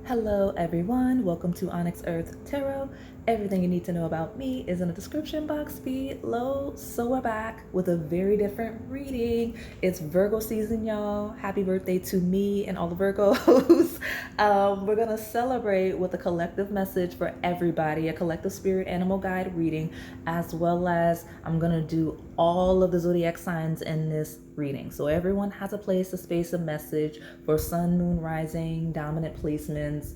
Hello everyone, welcome to Onyx Earth Tarot. Everything you need to know about me is in the description box below. So we're back with a very different reading. It's Virgo season, y'all. Happy birthday to me and all the Virgos. We're gonna celebrate with a collective message for everybody, a collective spirit animal guide reading, as well as I'm gonna do all of the zodiac signs in this reading. So everyone has a place, a space, a message for sun, moon, rising, dominant placements.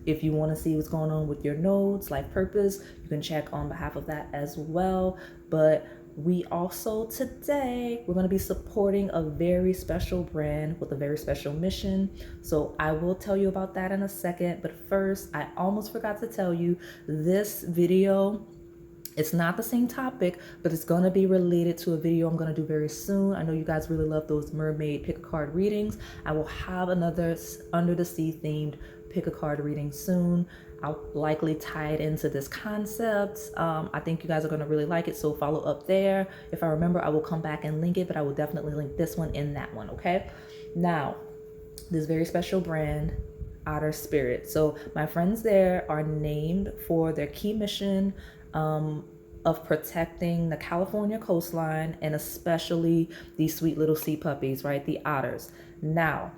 If you want to see what's going on with your nodes, life purpose, you can check on behalf of that as well. But we also today, we're going to be supporting a very special brand with a very special mission. So I will tell you about that in a second. But first, I almost forgot to tell you this video, it's not the same topic, but it's going to be related to a video I'm going to do very soon. I know you guys really love those mermaid pick a card readings. I will have another under the sea themed pick a card reading soon. I'll likely tie it into this concept. I think you guys are going to really like it, so follow up there. If I remember, I will come back and link it, but I will definitely link this one in that one, okay? Now, this very special brand, Otter Spirit. So my friends there are named for their key mission of protecting the California coastline, and especially these sweet little sea puppies, right? The otters. Now,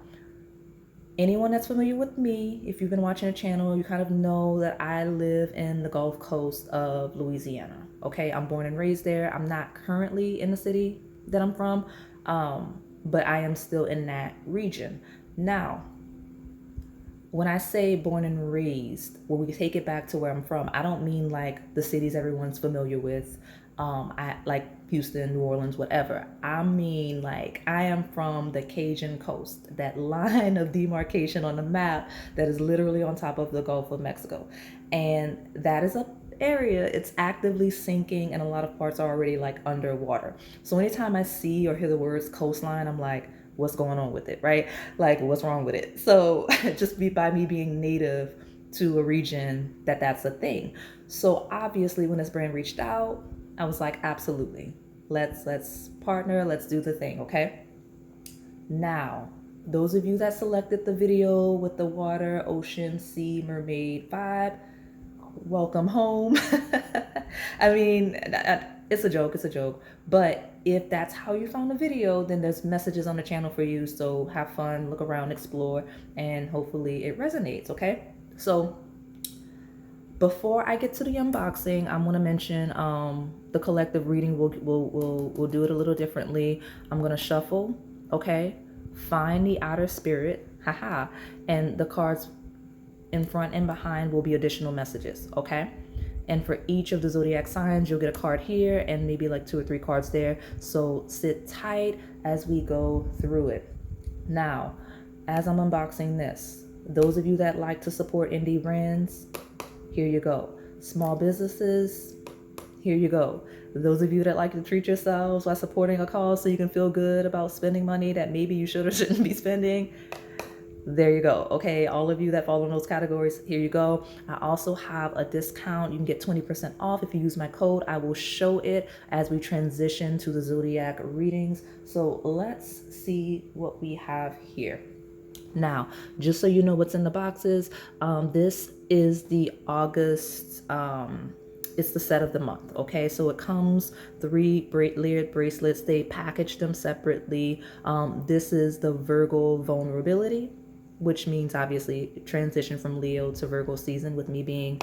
anyone that's familiar with me, if you've been watching the channel, you kind of know that I live in the Gulf Coast of Louisiana. Okay, I'm born and raised there. I'm not currently in the city that I'm from, but I am still in that region. Now, when I say born and raised, when we take it back to where I'm from, I don't mean like the cities everyone's familiar with, I like Houston, New Orleans, whatever. I mean like I am from the Cajun coast, that line of demarcation on the map that is literally on top of the Gulf of Mexico. And that is a area, it's actively sinking, and a lot of parts are already like underwater. So anytime I see or hear the words coastline, I'm like, what's going on with it, right? Like, what's wrong with it? So just by me being native to a region, that's a thing. So obviously when this brand reached out, I was like, absolutely, let's partner, let's do the thing, okay? Now, those of you that selected the video with the water, ocean, sea, mermaid vibe, welcome home. I mean, it's a joke, but if that's how you found the video, then there's messages on the channel for you. So have fun, look around, explore, and hopefully it resonates, okay? So before I get to the unboxing, I'm gonna mention the collective reading. We'll do it a little differently. I'm gonna shuffle, okay? Find the outer spirit, haha, and the cards in front and behind will be additional messages, okay? And for each of the zodiac signs, you'll get a card here and maybe like 2 or 3 cards there. So sit tight as we go through it. Now, as I'm unboxing this, those of you that like to support indie brands, here you go. Small businesses, here you go. Those of you that like to treat yourselves by supporting a cause so you can feel good about spending money that maybe you should or shouldn't be spending, there you go. Okay, all of you that fall in those categories, here you go. I also have a discount. You can get 20% off if you use my code. I will show it as we transition to the zodiac readings. So let's see what we have here. Now, just so you know what's in the boxes, this is the August, it's the set of the month, okay? So it comes 3 layered bracelets. They package them separately. This is the Virgo vulnerability, which means obviously transition from Leo to Virgo season. With me being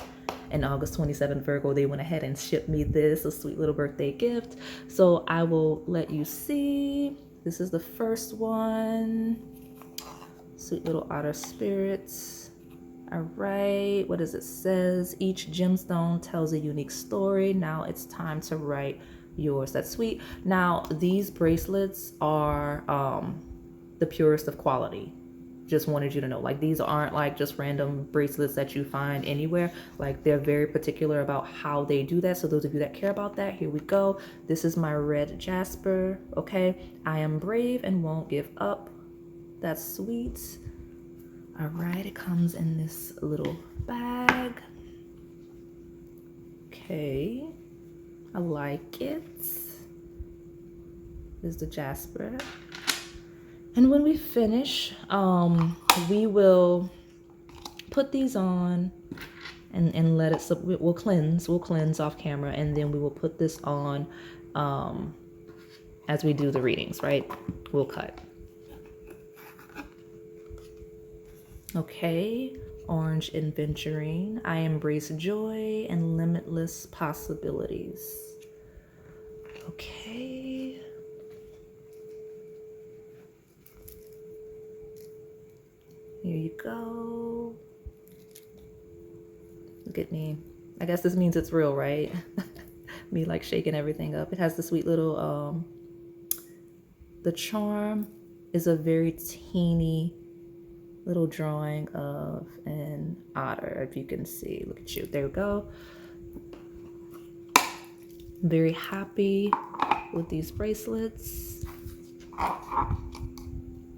an August 27th Virgo, they went ahead and shipped me this, a sweet little birthday gift. So I will let you see. This is the first one. Sweet little otter spirits. All right, what does it says? Each gemstone tells a unique story. Now it's time to write yours. That's sweet. Now these bracelets are the purest of quality. Just wanted you to know, like, these aren't like just random bracelets that you find anywhere. Like, they're very particular about how they do that. So those of you that care about that, here we go. This is my red jasper, okay? I am brave and won't give up. That's sweet. All right, it comes in this little bag. Okay, I like it. This is the jasper. And when we finish, we will put these on and let it, we'll cleanse off camera, and then we will put this on as we do the readings, right? We'll cut. Okay, orange adventuring. I embrace joy and limitless possibilities. Okay. Here you go. Look at me. I guess this means it's real, right? Me like shaking everything up. It has the sweet little, the charm is a very teeny little drawing of an otter, if you can see. Look at you. There we go. I'm very happy with these bracelets.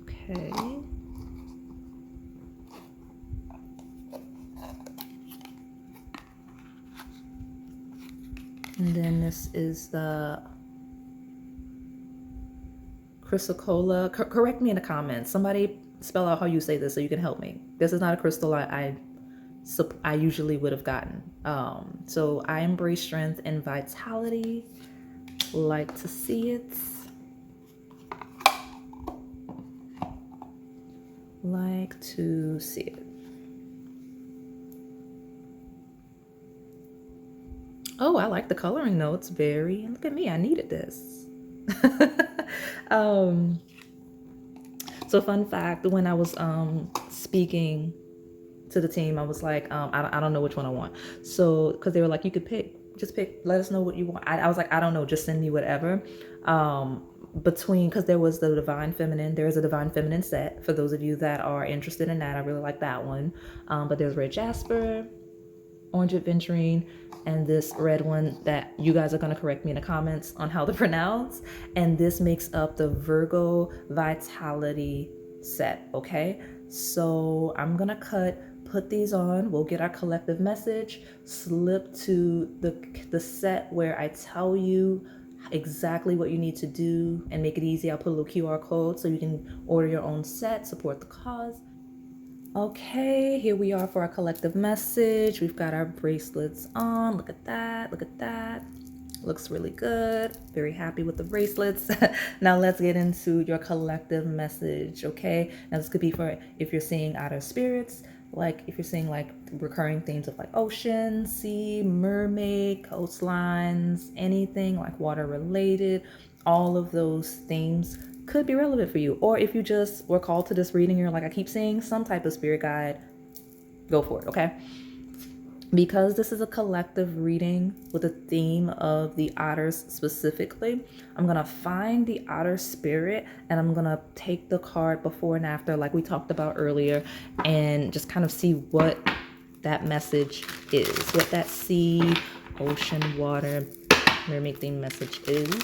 Okay. And then this is the chrysocolla. Correct me in the comments. Somebody spell out how you say this so you can help me. This is not a crystal I usually would have gotten. So I embrace strength and vitality. Like to see it. Like to see it. Oh, I like the coloring notes. Very. Look at me. I needed this. So fun fact, when I was speaking to the team, I was like, I don't know which one I want. So, because they were like, you could pick, just pick, let us know what you want. I was like, I don't know, just send me whatever. Because there was the Divine Feminine, there is a Divine Feminine set for those of you that are interested in that. I really like that one. But there's Red Jasper, Orange Adventuring, and this red one that you guys are going to correct me in the comments on how to pronounce. And this makes up the Virgo Vitality set, okay? So I'm going to put these on. We'll get our collective message, slip to the set where I tell you exactly what you need to do and make it easy. I'll put a little QR code so you can order your own set, support the cause. Okay, here we are for our collective message. We've got our bracelets on. Look at that. Look at that. Looks really good. Very happy with the bracelets. Now let's get into your collective message, okay? Now this could be for if you're seeing outer spirits, like if you're seeing like recurring themes of like ocean, sea, mermaid, coastlines, anything like water related, all of those themes could be relevant for you. Or if you just were called to this reading, you're like, I keep seeing some type of spirit guide, go for it, okay? Because this is a collective reading with a theme of the otters specifically, I'm going to find the otter spirit and I'm going to take the card before and after like we talked about earlier and just kind of see what that message is, what that sea, ocean, water, mermaid theme message is.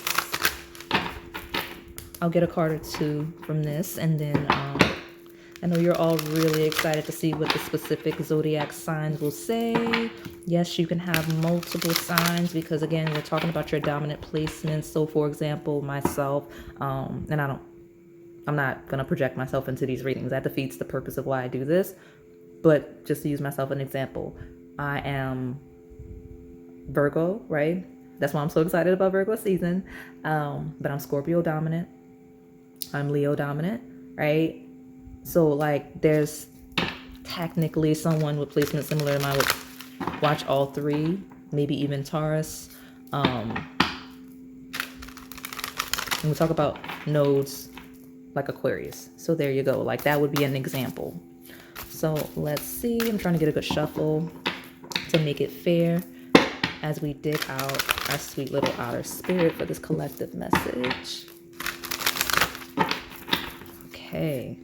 I'll get a card or two from this, and then I know you're all really excited to see what the specific zodiac signs will say. Yes, you can have multiple signs because, again, we're talking about your dominant placements. So, for example, myself, and I'm not going to project myself into these readings. That defeats the purpose of why I do this. But just to use myself an example, I am Virgo, right? That's why I'm so excited about Virgo season. But I'm Scorpio dominant. I'm Leo dominant, right? So like there's technically someone with placement similar to mine would watch all three, maybe even Taurus. And we talk about nodes like Aquarius. So there you go. Like that would be an example. So let's see. I'm trying to get a good shuffle to make it fair as we dig out our sweet little outer spirit for this collective message. Okay.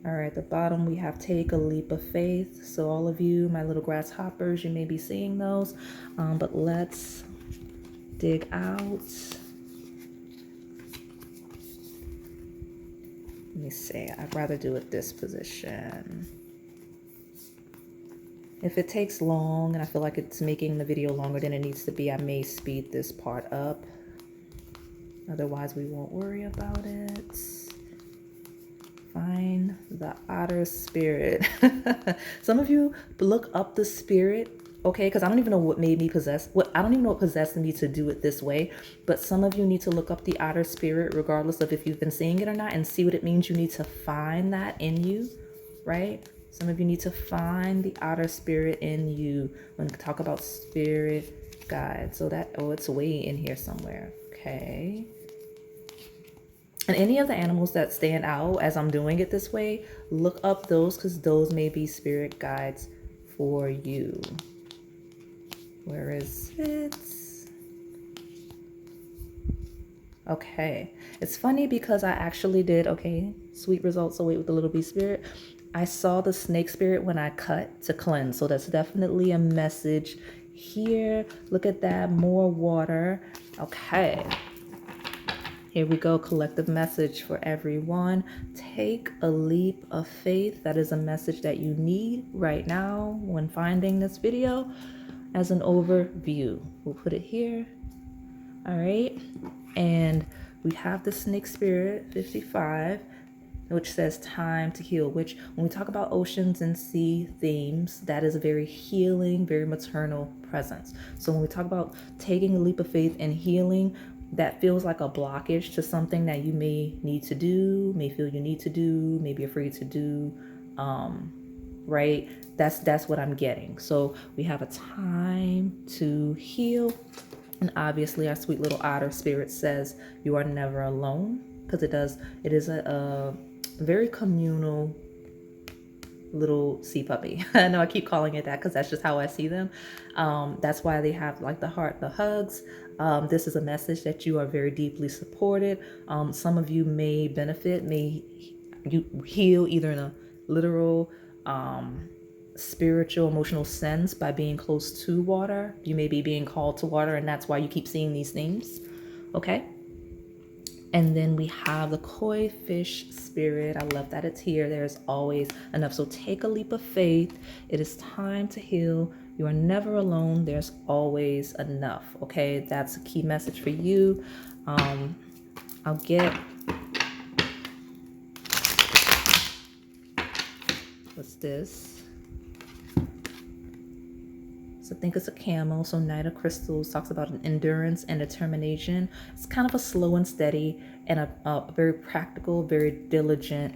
All right, at the bottom we have take a leap of faith. So all of you, my little grasshoppers, you may be seeing those. But let's dig out. Let me see. I'd rather do it this position. If it takes long and I feel like it's making the video longer than it needs to be, I may speed this part up. Otherwise, we won't worry about it. Find the Otter spirit. Some of you look up the spirit, okay? Because I don't even know what made me possess. I don't even know what possessed me to do it this way. But some of you need to look up the Otter spirit, regardless of if you've been seeing it or not, and see what it means. You need to find that in you, right? Some of you need to find the Otter spirit in you when we talk about spirit guide. So that, oh, it's way in here somewhere. Okay. And any of the animals that stand out as I'm doing it this way, look up those because those may be spirit guides for you. Where is it? Okay. It's funny because I actually did, okay, sweet results await with the little bee spirit. I saw the snake spirit when I cut to cleanse. So that's definitely a message here. Look at that, more water. Okay. Here we go, collective message for everyone. Take a leap of faith. That is a message that you need right now when finding this video as an overview. We'll put it here. All right. And we have the snake spirit 55, which says time to heal, which when we talk about oceans and sea themes, that is a very healing, very maternal presence. So when we talk about taking a leap of faith and healing, that feels like a blockage to something that you may need to do, may feel you need to do, may be afraid to do, right? That's what I'm getting. So we have a time to heal. And obviously our sweet little otter spirit says you are never alone, because it is a very communal little sea puppy. I know I keep calling it that because that's just how I see them. That's why they have like the heart, the hugs. This is a message that you are very deeply supported. Some of you may benefit, may you heal either in a literal, spiritual, emotional sense by being close to water. You may be being called to water, and that's why you keep seeing these things. Okay. And then we have the koi fish spirit. I love that it's here. There's always enough. So take a leap of faith. It is time to heal. You are never alone. There's always enough. Okay, that's a key message for you. I'll get, what's this? So I think it's a camel. So Knight of Crystals talks about an endurance and determination. It's kind of a slow and steady and a very practical, very diligent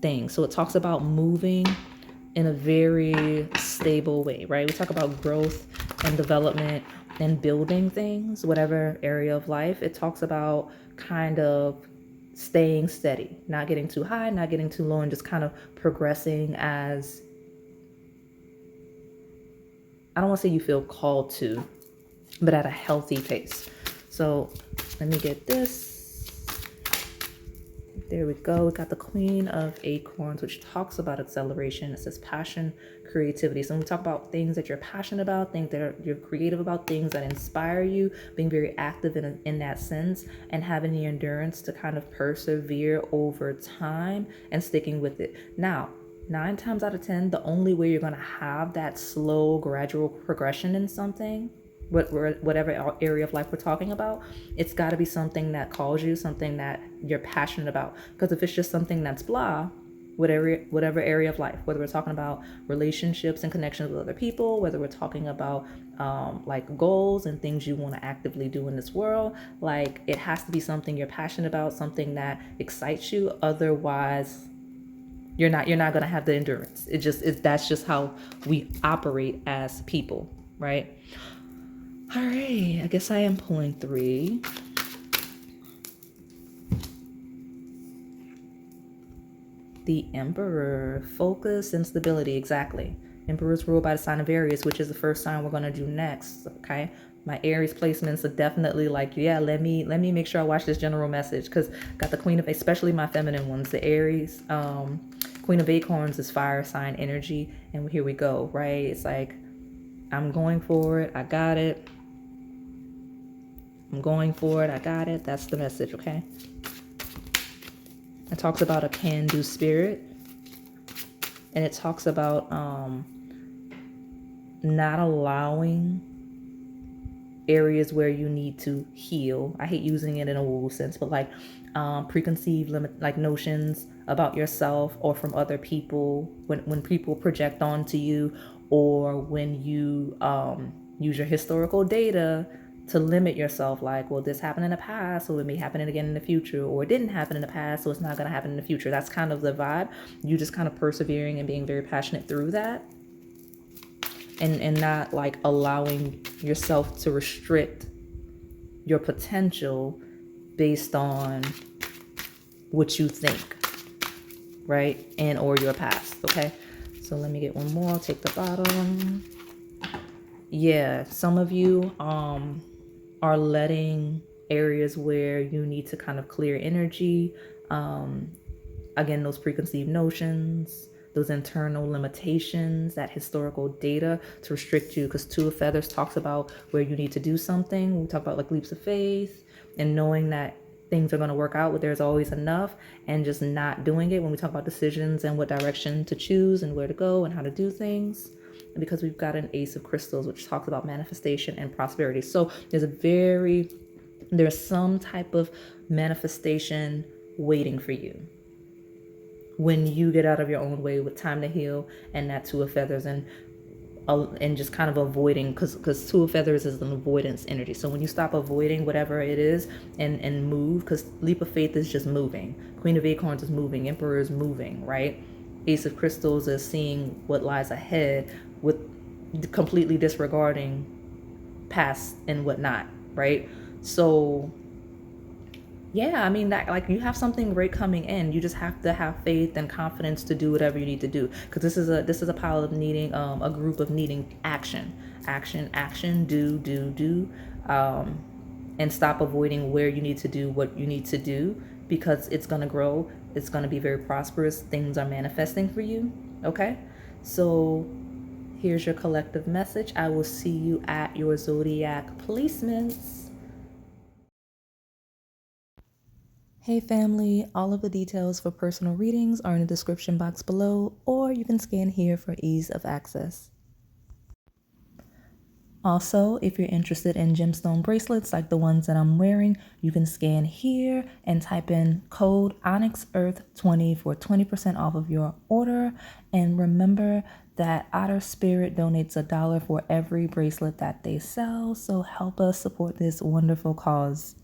thing. So it talks about moving in a very stable way, right? We talk about growth and development and building things, whatever area of life. It talks about kind of staying steady, not getting too high, not getting too low, and just kind of progressing as, I don't want to say you feel called to, but at a healthy pace. So let me get this. There we go. We got the Queen of Acorns, which talks about acceleration. It says passion, creativity. So when we talk about things that you're passionate about, things that you're creative about, things that inspire you, being very active in that sense, and having the endurance to kind of persevere over time and sticking with it. Now, 9 times out of 10, the only way you're going to have that slow, gradual progression in something, whatever area of life we're talking about, it's got to be something that calls you, something that you're passionate about. Because if it's just something that's blah, whatever area of life, whether we're talking about relationships and connections with other people, whether we're talking about like goals and things you want to actively do in this world, like it has to be something you're passionate about, something that excites you. Otherwise, you're not going to have the endurance. That's just how we operate as people, right? All right, I guess I am pulling 3. The Emperor, focus and stability, exactly. Emperor's ruled by the sign of Aries, which is the first sign we're going to do next, okay? My Aries placements are definitely like, yeah, let me make sure I watch this general message, because got the Queen of, especially my feminine ones, the Aries, Queen of Acorns is fire sign energy, and here we go, right? It's like, I'm going for it, I got it. I'm going for it, I got it. That's the message, okay? It talks about a can-do spirit, and it talks about not allowing areas where you need to heal. I hate using it in a woo sense, but like preconceived notions about yourself or from other people when people project onto you, or when you use your historical data to limit yourself, like, well, this happened in the past, so it may happen again in the future, or it didn't happen in the past, so it's not going to happen in the future. That's kind of the vibe. You just kind of persevering and being very passionate through that, and not like allowing yourself to restrict your potential based on what you think, right? And or your past. Okay, so let me get one more. I'll take the bottom. Yeah, some of you are letting areas where you need to kind of clear energy, again, those preconceived notions, those internal limitations, that historical data to restrict you, because Two of Feathers talks about where you need to do something. We talk about like leaps of faith and knowing that things are going to work out, but there's always enough, and just not doing it when we talk about decisions and what direction to choose and where to go and how to do things. And because we've got an Ace of Crystals, which talks about manifestation and prosperity. So there's some type of manifestation waiting for you when you get out of your own way with time to heal and that Two of Feathers, and just kind of avoiding, because Two of Feathers is an avoidance energy. So when you stop avoiding whatever it is and move, because Leap of Faith is just moving, Queen of Acorns is moving, Emperor is moving, right? Ace of Crystals is seeing what lies ahead with completely disregarding past and whatnot, right? So yeah, I mean, that, like, you have something great coming in. You just have to have faith and confidence to do whatever you need to do, because this is a pile of needing, a group of needing action, do, and stop avoiding where you need to do what you need to do, because it's gonna grow, it's gonna be very prosperous. Things are manifesting for you. Okay, so here's your collective message. I will see you at your zodiac placements. Hey family, all of the details for personal readings are in the description box below, or you can scan here for ease of access. Also, if you're interested in gemstone bracelets like the ones that I'm wearing, you can scan here and type in code ONYXEarth20 for 20% off of your order. And remember that Otter Spirit donates $1 for every bracelet that they sell, so help us support this wonderful cause.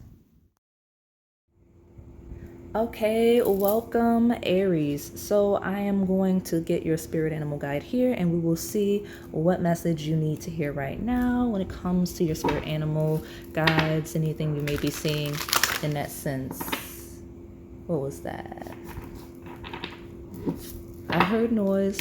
Okay, welcome Aries. So I am going to get your spirit animal guide here, and we will see what message you need to hear right now when it comes to your spirit animal guides, anything you may be seeing in that sense. What was that? I heard noise.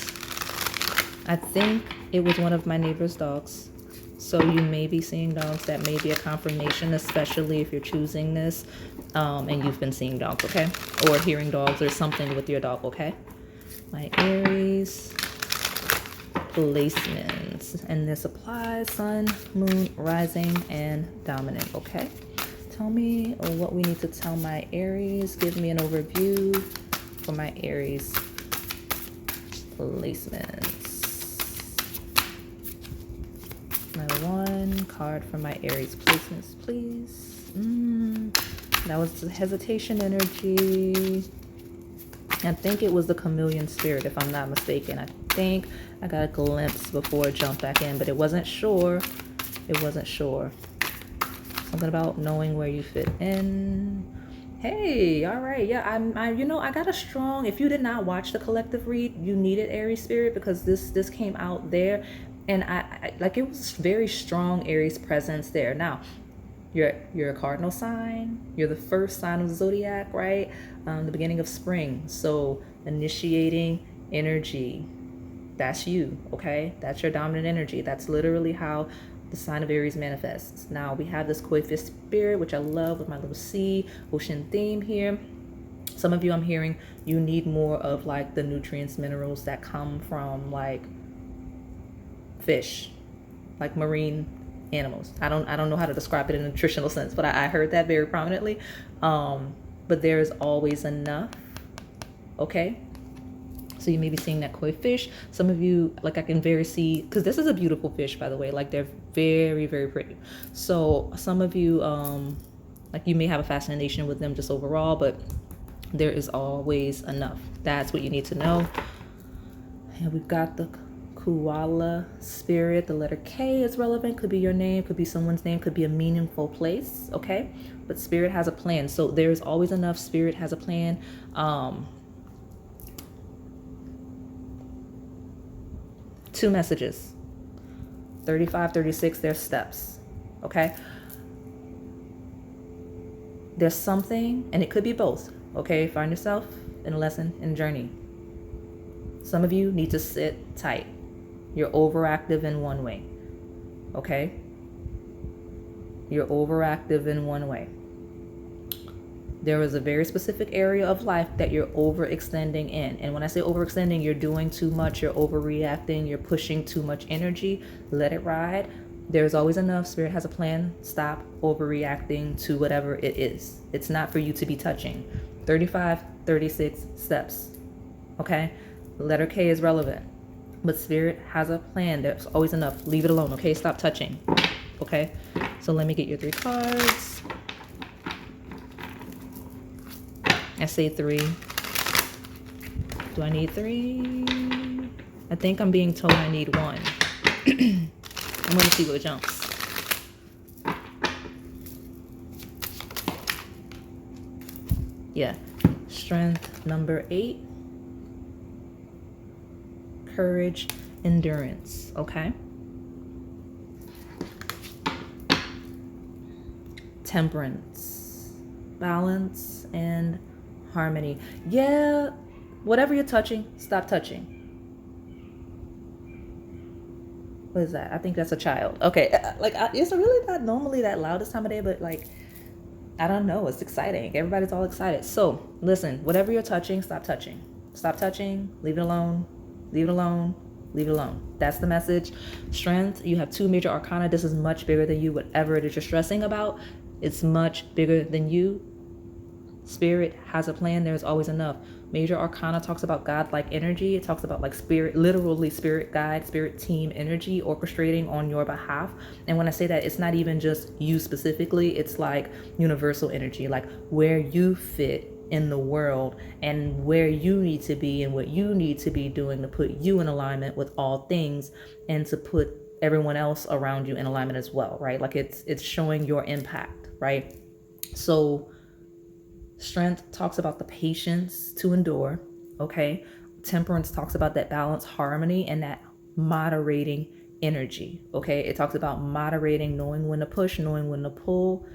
I think it was one of my neighbor's dogs. So you may be seeing dogs. That may be a confirmation, especially if you're choosing this and you've been seeing dogs, okay? Or hearing dogs or something with your dog, okay? My Aries placements. And this applies Sun, Moon, Rising, and Dominant, okay? Tell me what we need to tell my Aries. Give me an overview for my Aries placements. My one card for my Aries placements, please. That was the hesitation energy. I think it was the chameleon spirit, if I'm not mistaken. I think I got a glimpse before it jumped back in, but it wasn't sure. It wasn't sure. Something about knowing where you fit in. Hey, all right. Yeah, I got a strong, if you did not watch the collective read, you needed Aries spirit, because this came out there. And I like, it was very strong Aries presence there. Now, you're a cardinal sign. You're the first sign of the zodiac, right? The beginning of spring. So initiating energy, that's you, okay? That's your dominant energy. That's literally how the sign of Aries manifests. Now we have this koi fish spirit, which I love, with my little sea ocean theme here. Some of you, I'm hearing you need more of like the nutrients, minerals that come from like fish, like marine animals. I don't know how to describe it in a nutritional sense, but I heard that very prominently. But there is always enough, okay? So you may be seeing that koi fish. Some of you, like, I can very see, because this is a beautiful fish, by the way, like they're very, very pretty. So some of you Like you may have a fascination with them just overall, but there is always enough. That's what you need to know. And we've got the koala spirit. The letter K is relevant. Could be your name, could be someone's name, could be a meaningful place. Okay, but spirit has a plan. So there's always enough. Spirit has a plan. Two messages. 35, 36, there's steps. Okay, there's something, and it could be both. Okay, find yourself in a lesson and journey. Some of you need to sit tight. You're overactive in one way. Okay, you're overactive in one way. There is a very specific area of life that you're overextending in. And when I say overextending, you're doing too much, you're overreacting, you're pushing too much energy. Let it ride. There's always enough. Spirit has a plan. Stop overreacting to whatever it is. It's not for you to be touching. 35, 36 steps. Okay? Letter K is relevant. But spirit has a plan. There's always enough. Leave it alone. Okay? Stop touching. Okay? So let me get your 3 cards. I say 3. Do I need 3? I think I'm being told I need 1. I'm going to see what jumps. Yeah. Strength number 8. Courage, endurance. Okay. Temperance, balance, and harmony. Yeah, whatever you're touching, stop touching. What is that? I think that's a child. Okay, like it's really not normally that loud this time of day, but like, I don't know, it's exciting. Everybody's all excited. So listen, whatever you're touching, stop touching. Stop touching, leave it alone, leave it alone, leave it alone. That's the message. Strength, you have 2 major arcana. This is much bigger than you. Whatever it is you're stressing about, it's much bigger than you. Spirit has a plan. There's always enough. Major arcana talks about godlike energy. It talks about like spirit, literally spirit guide, spirit team energy orchestrating on your behalf. And when I say that, it's not even just you specifically. It's like universal energy, like where you fit in the world and where you need to be and what you need to be doing to put you in alignment with all things and to put everyone else around you in alignment as well, right? Like it's showing your impact, right? So strength talks about the patience to endure, okay? Temperance talks about that balance, harmony, and that moderating energy, okay? It talks about moderating, knowing when to push, knowing when to pull,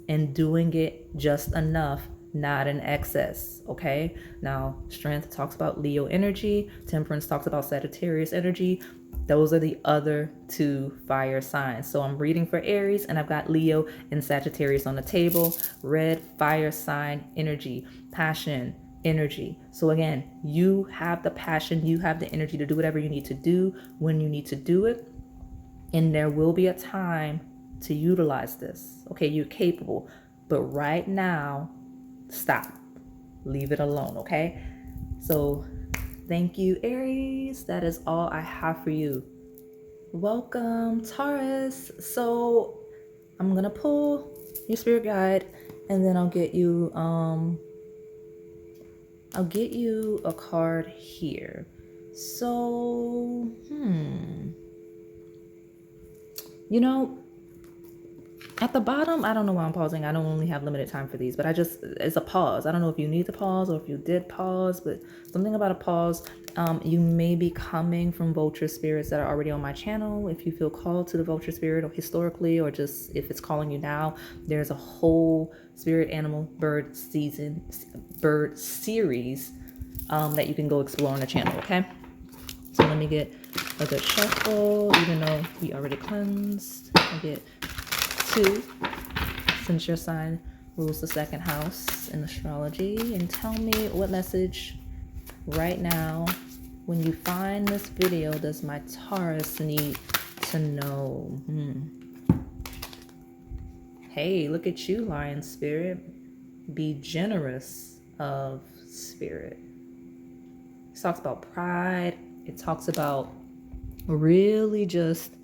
and doing it just enough, not in excess, okay? Now, strength talks about Leo energy. Temperance talks about Sagittarius energy. Those are the other 2 fire signs. So I'm reading for Aries, and I've got Leo and Sagittarius on the table. Red fire sign energy, passion energy. So again, you have the passion, you have the energy to do whatever you need to do when you need to do it. And there will be a time to utilize this. Okay, you're capable. But right now, stop. Leave it alone, okay? So thank you, Aries. That is all I have for you. Welcome, Taurus. So I'm going to pull your spirit guide and then I'll get you a card here. So, you know, at the bottom, I don't know why I'm pausing. I don't only have limited time for these, but it's a pause. I don't know if you need to pause or if you did pause, but something about a pause. You may be coming from vulture spirits that are already on my channel. If you feel called to the vulture spirit or historically, or just if it's calling you now, there's a whole spirit, animal, bird series that you can go explore on the channel, okay? So let me get a good shuffle, even though we already cleansed. I get 2, since your sign rules the 2nd house in astrology. And tell me what message right now, when you find this video, does my Taurus need to know? Hey, look at you, lion spirit. Be generous of spirit. It talks about pride. It talks about really just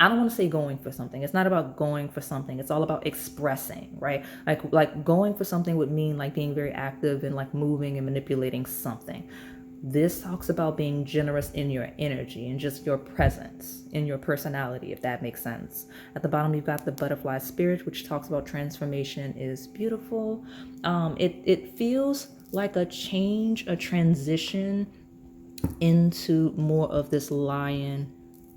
I don't want to say going for something. It's not about going for something. It's all about expressing, right? Like going for something would mean like being very active and like moving and manipulating something. This talks about being generous in your energy and just your presence, in your personality, if that makes sense. At the bottom, you've got the butterfly spirit, which talks about transformation is beautiful. It feels like a change, a transition into more of this lion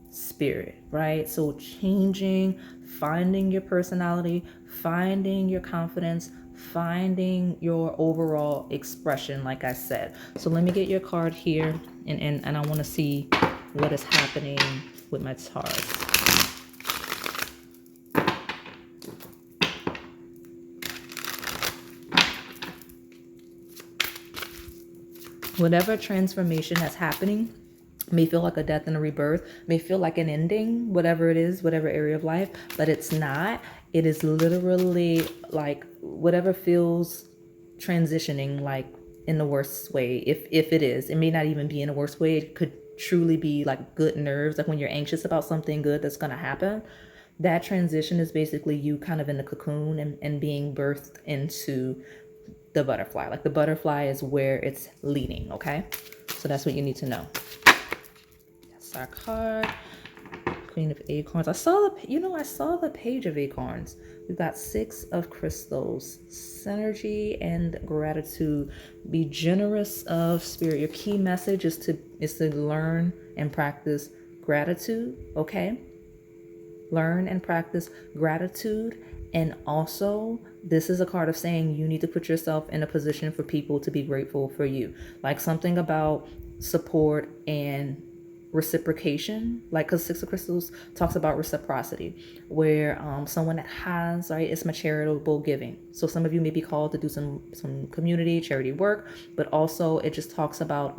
spirit, right? So changing, finding your personality, finding your confidence, finding your overall expression, like I said. So let me get your card here, and I want to see what is happening with my Taurus. Whatever transformation that's happening may feel like a death and a rebirth, may feel like an ending, whatever it is, whatever area of life, but it's not. It is literally like whatever feels transitioning, like in the worst way. If it is, it may not even be in a worst way. It could truly be like good nerves, like when you're anxious about something good that's going to happen. That transition is basically you kind of in the cocoon and being birthed into the butterfly. Like the butterfly is where it's leading, okay? So that's what you need to know. That's our card. Queen of Acorns. I saw the page of Acorns. We've got 6 of crystals. Synergy and gratitude. Be generous of spirit. Your key message is to learn and practice gratitude, okay? Learn and practice gratitude. And also, this is a card of saying you need to put yourself in a position for people to be grateful for you. Like something about support and reciprocation, like because 6 of crystals talks about reciprocity, where someone that has, right, it's my charitable giving. So some of you may be called to do some community charity work, but also it just talks about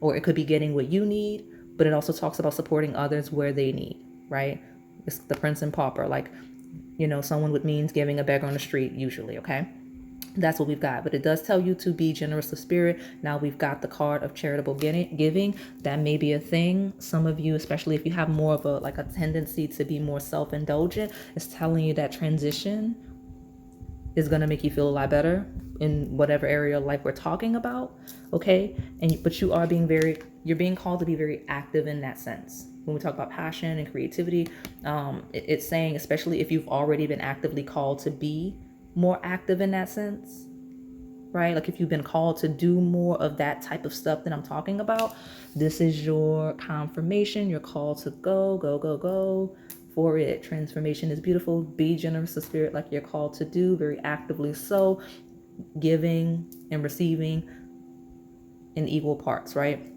or it could be getting what you need, but it also talks about supporting others where they need, right? It's the prince and pauper, like, you know, someone with means giving a beggar on the street usually, okay? That's what we've got. But it does tell you to be generous of spirit. Now we've got the card of charitable giving. That may be a thing. Some of you, especially if you have more of a tendency to be more self-indulgent, is telling you that transition is going to make you feel a lot better in whatever area of life we're talking about, okay? But you're being called to be very active in that sense. When we talk about passion and creativity, it's saying, especially if you've already been actively called to be more active in that sense, right? Like if you've been called to do more of that type of stuff that I'm talking about, this is your confirmation. You're called to go for it. Transformation is beautiful. Be generous of spirit like you're called to do, very actively so, giving and receiving in equal parts, right?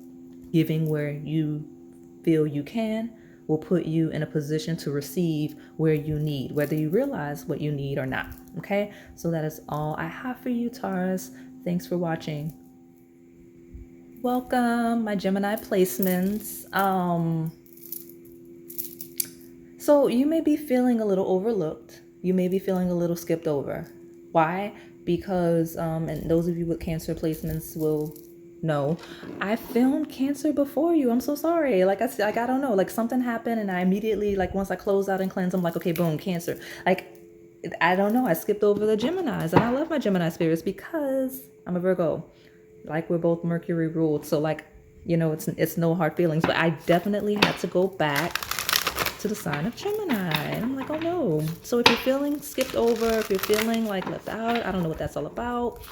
Giving where you feel you can will put you in a position to receive where you need, whether you realize what you need or not. Okay, so that is all I have for you, Taurus. Thanks for watching. Welcome, my Gemini placements. So you may be feeling a little overlooked. You may be feeling a little skipped over. Why? Because, and those of you with Cancer placements will know, I filmed Cancer before you. I'm so sorry. Like I don't know, like something happened and I immediately, like once I close out and cleanse, I'm like, okay, boom, Cancer. Like, I don't know. I skipped over the Geminis, and I love my Gemini spirits because I'm a Virgo. Like we're both Mercury ruled. So like, you know, it's no hard feelings, but I definitely had to go back to the sign of Gemini. And I'm like, oh no. So if you're feeling skipped over, if you're feeling like left out, I don't know what that's all about.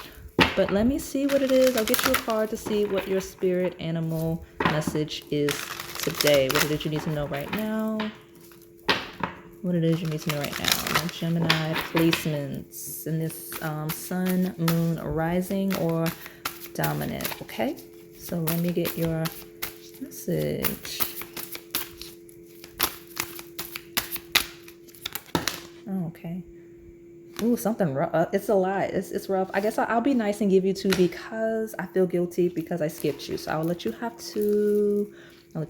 But let me see what it is. I'll get you a card to see what your spirit animal message is today. What it is you need to know right now. What it is you need to know right now. My Gemini placements in this sun, moon, rising, or dominant. Okay? So let me get your message. Oh, okay. Ooh, something rough. It's a lot. It's rough. I guess I'll be nice and give you 2 because I feel guilty because I skipped you. So I'll let you have 2. At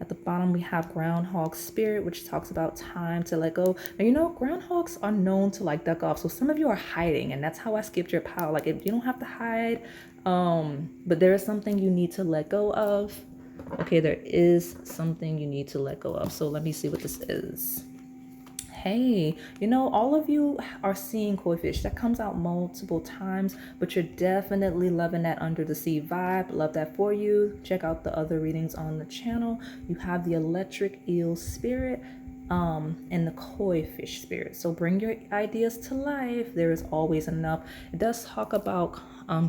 the bottom, we have Groundhog Spirit, which talks about time to let go. Now, you know, groundhogs are known to like duck off. So some of you are hiding, and that's how I skipped your pile. Like, you don't have to hide, but there is something you need to let go of. Okay, there is something you need to let go of. So let me see what this is. Hey, you know, all of you are seeing koi fish. That comes out multiple times, but you're definitely loving that under the sea vibe. Love that for you. Check out the other readings on the channel. You have the electric eel spirit and the koi fish spirit. So bring your ideas to life. There is always enough. It does talk about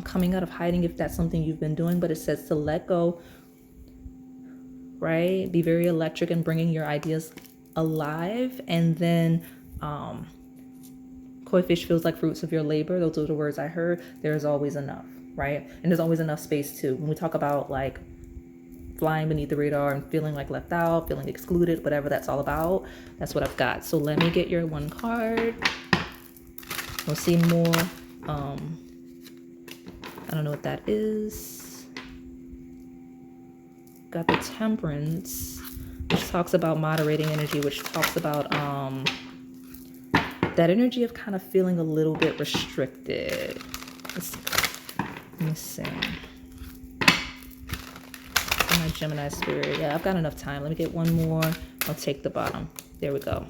coming out of hiding if that's something you've been doing, but it says to let go, right? Be very electric and bringing your ideas alive. And then koi fish feels like fruits of your labor. Those are the words I heard. There's always enough, right? And there's always enough space too. When we talk about like flying beneath the radar and feeling like left out, feeling excluded, whatever that's all about, that's what I've got. So let me get your one card. We'll see more. I don't know what that is. Got the Temperance, which talks about moderating energy, which talks about that energy of kind of feeling a little bit restricted. Let me see. My Gemini spirit. Yeah, I've got enough time. Let me get one more. I'll take the bottom. There we go.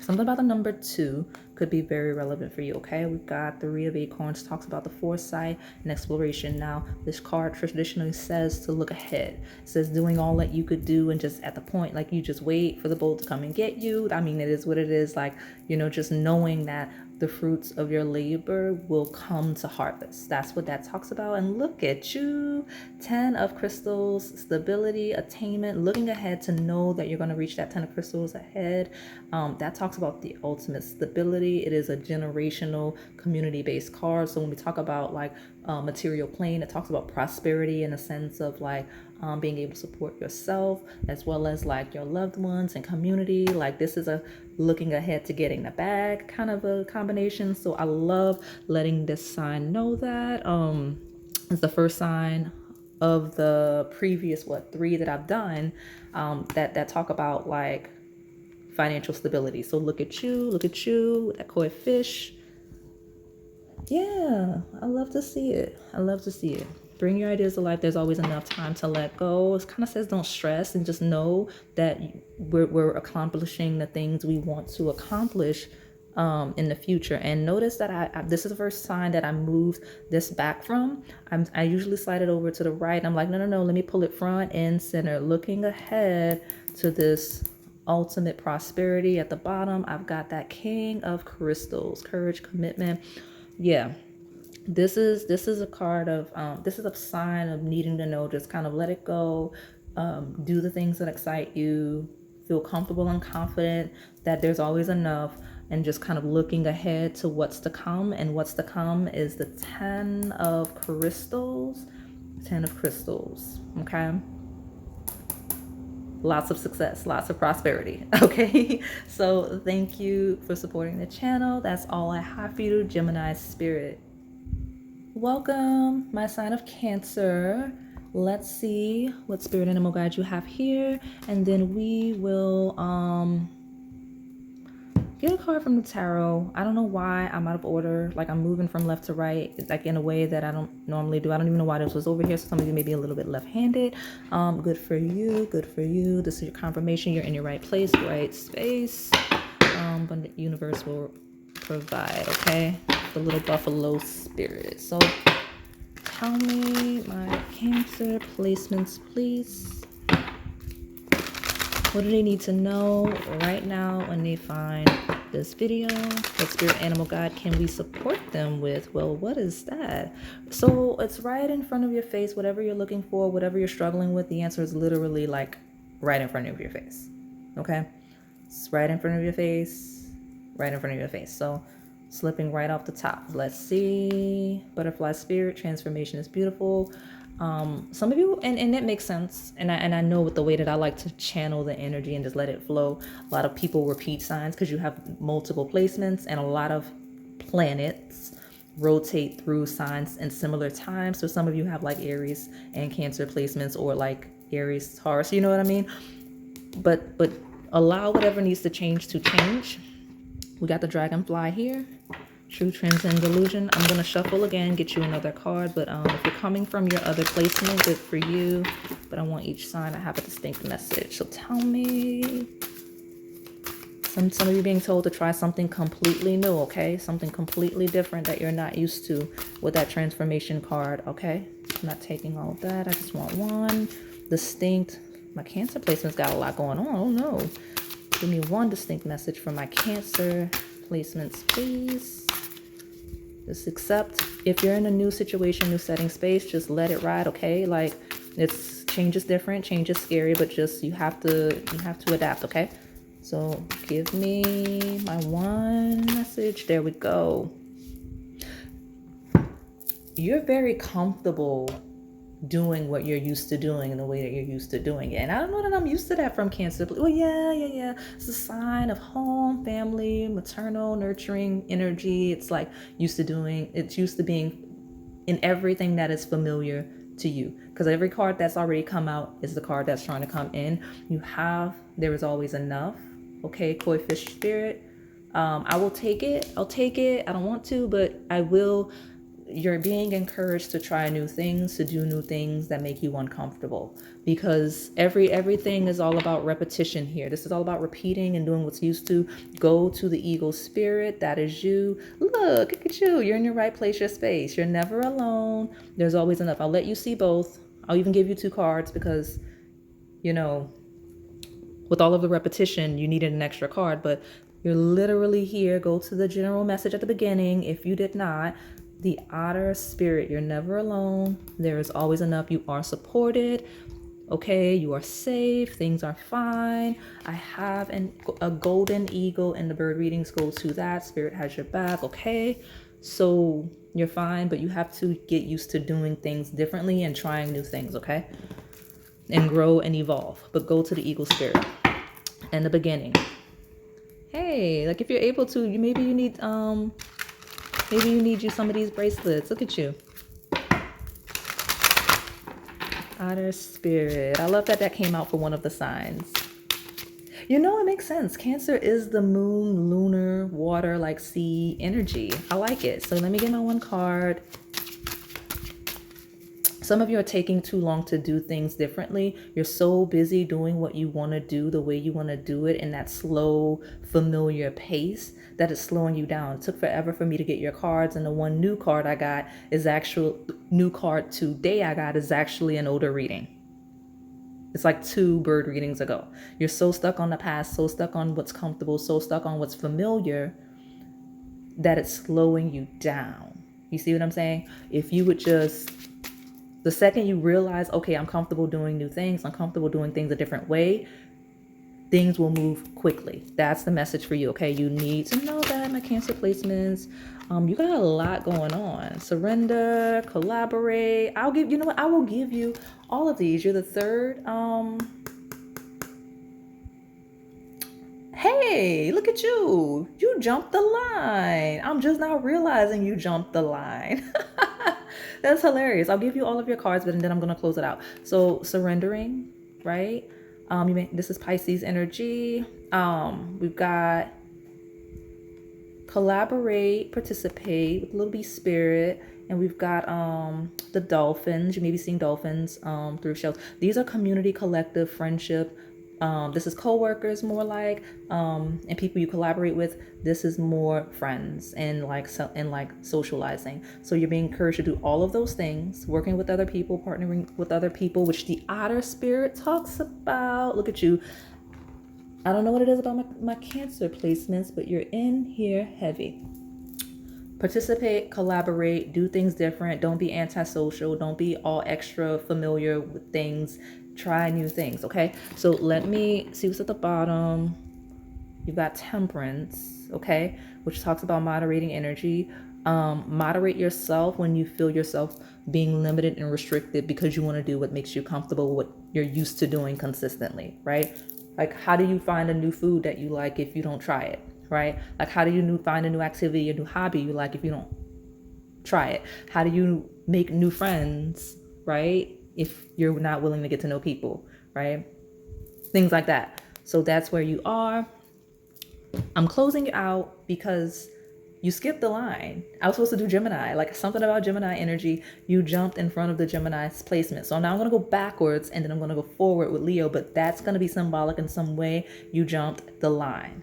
Something about the number 2 could be very relevant for you, okay? We've got the Three of Acorns, talks about the foresight and exploration. Now, this card traditionally says to look ahead. It says doing all that you could do and just at the point, like you just wait for the boat to come and get you. I mean, it is what it is. Like, you know, just knowing that the fruits of your labor will come to harvest. That's what that talks about. And look at you, 10 of crystals, stability, attainment, looking ahead to know that you're going to reach that 10 of crystals ahead. That talks about the ultimate stability. It is a generational community-based card. So when we talk about like material plane, it talks about prosperity in a sense of like being able to support yourself as well as like your loved ones and community. Like this is a looking ahead to getting the bag kind of a combination. So I love letting this sign know that. It's the first sign of the previous 3 that I've done that talk about like financial stability. So look at you, that koi fish. Yeah, I love to see it. I love to see it. Bring your ideas to life. There's always enough time to let go. It kind of says don't stress and just know that we're accomplishing the things we want to accomplish in the future. And notice that this is the first sign that I moved this back from. I usually slide it over to the right. I'm like, no, let me pull it front and center. Looking ahead to this ultimate prosperity. At the bottom, I've got that King of Crystals, courage, commitment. Yeah. This is a card of this is a sign of needing to know, just kind of let it go, do the things that excite you, feel comfortable and confident that there's always enough, and just kind of looking ahead to what's to come. And what's to come is the 10 of crystals. Okay, lots of success, lots of prosperity. Okay, so thank you for supporting the channel. That's all I have for you, Gemini spirit. Welcome, my sign of Cancer. Let's see what spirit animal guide you have here, and then we will get a card from the tarot. I don't know why I'm out of order. Like I'm moving from left to right, like in a way that I don't normally do. I don't even know why this was over here. So some of you may be a little bit left-handed. Good for you. Good for you. This is your confirmation. You're in your right place, right space. But the universe will provide. Okay. The little buffalo spirit. So tell me my Cancer placements, please. What do they need to know right now when they find this video? What spirit animal guide can we support them with? Well, what is that? So it's right in front of your face. Whatever you're looking for, whatever you're struggling with, the answer is literally like right in front of your face. Okay? It's right in front of your face. Right in front of your face. So slipping right off the top. Let's see. Butterfly spirit, transformation is beautiful. Some of you, and it makes sense. And I know with the way that I like to channel the energy and just let it flow. A lot of people repeat signs because you have multiple placements, and a lot of planets rotate through signs in similar times. So some of you have like Aries and Cancer placements, or like Aries, Taurus, you know what I mean? But allow whatever needs to change to change. We got the dragonfly here. True transcend delusion. I'm going to shuffle again, get you another card. But if you're coming from your other placement, good for you. But I want each sign to have a distinct message. So tell me. Some of you being told to try something completely new, okay? Something completely different that you're not used to with that transformation card, okay? I'm not taking all of that. I just want one distinct. My Cancer placement's got a lot going on. Oh, no. Give me one distinct message from my Cancer placements, please. Just accept. If you're in a new situation, new setting space, just let it ride, okay? Like, change is different, change is scary, but just you have to adapt, okay? So give me my one message. There we go. You're very comfortable doing what you're used to doing in the way that you're used to doing it. And I don't know that I'm used to that from Cancer. Well, yeah. It's a sign of home, family, maternal, nurturing energy. It's like used to being in everything that is familiar to you. Because every card that's already come out is the card that's trying to come in. There is always enough. Okay, koi fish spirit. I will take it. I'll take it. I don't want to, but I will. You're being encouraged to try new things, to do new things that make you uncomfortable, because everything is all about repetition here. This is all about repeating and doing what's used to. Go to the eagle spirit. That is you. Look at you. You're in your right place, your space. You're never alone. There's always enough. I'll let you see both. I'll even give you 2 cards because, with all of the repetition, you needed an extra card, but you're literally here. Go to the general message at the beginning. If you did not, the Otter spirit, you're never alone. There is always enough. You are supported. Okay, you are safe. Things are fine. I have a golden eagle in the bird readings. Go to that. Spirit has your back. Okay, so you're fine, but you have to get used to doing things differently and trying new things, okay? And grow and evolve. But go to the eagle spirit in the beginning. Hey, like if you're able to, maybe you need some of these bracelets. Look at you. Otter spirit. I love that came out for one of the signs. It makes sense. Cancer is the moon, lunar, water, like sea energy. I like it. So let me get my one card. Some of you are taking too long to do things differently. You're so busy doing what you want to do the way you want to do it in that slow, familiar pace that it's slowing you down. It took forever for me to get your cards, and the one new card I got is new card today I got is actually an older reading. It's like 2 bird readings ago. You're so stuck on the past, so stuck on what's comfortable, so stuck on what's familiar that it's slowing you down. You see what I'm saying? If you would just... The second you realize, okay, I'm comfortable doing new things, I'm comfortable doing things a different way, things will move quickly. That's the message for you, okay? You need to know that, my Cancer placements. You got a lot going on. Surrender, collaborate. I will give you all of these. You're the third. Hey, look at you. You jumped the line. I'm just now realizing you jumped the line. That's hilarious. I'll give you all of your cards, but then I'm going to close it out. So surrendering, right? This is Pisces energy. We've got collaborate, participate with little B spirit. And we've got the dolphins. You may be seeing dolphins through shows. These are community, collective, friendship. This is co-workers more like, and people you collaborate with. This is more friends and like socializing. So you're being encouraged to do all of those things, working with other people, partnering with other people, which the Otter spirit talks about. Look at you. I don't know what it is about my Cancer placements, but you're in here heavy. Participate, collaborate, do things different. Don't be antisocial. Don't be all extra familiar with things. Try new things, okay? So let me see what's at the bottom. You've got Temperance, okay? Which talks about moderating energy. Moderate yourself when you feel yourself being limited and restricted because you want to do what makes you comfortable, what you're used to doing consistently, right? Like, how do you find a new food that you like if you don't try it, right? Like, how do you find a new activity, a new hobby you like if you don't try it? How do you make new friends, right? If you're not willing to get to know people, right? Things like that. So that's where you are. I'm closing it out because you skipped the line. I was supposed to do Gemini, like something about Gemini energy. You jumped in front of the Gemini's placement. So now I'm going to go backwards and then I'm going to go forward with Leo, but that's going to be symbolic in some way. You jumped the line.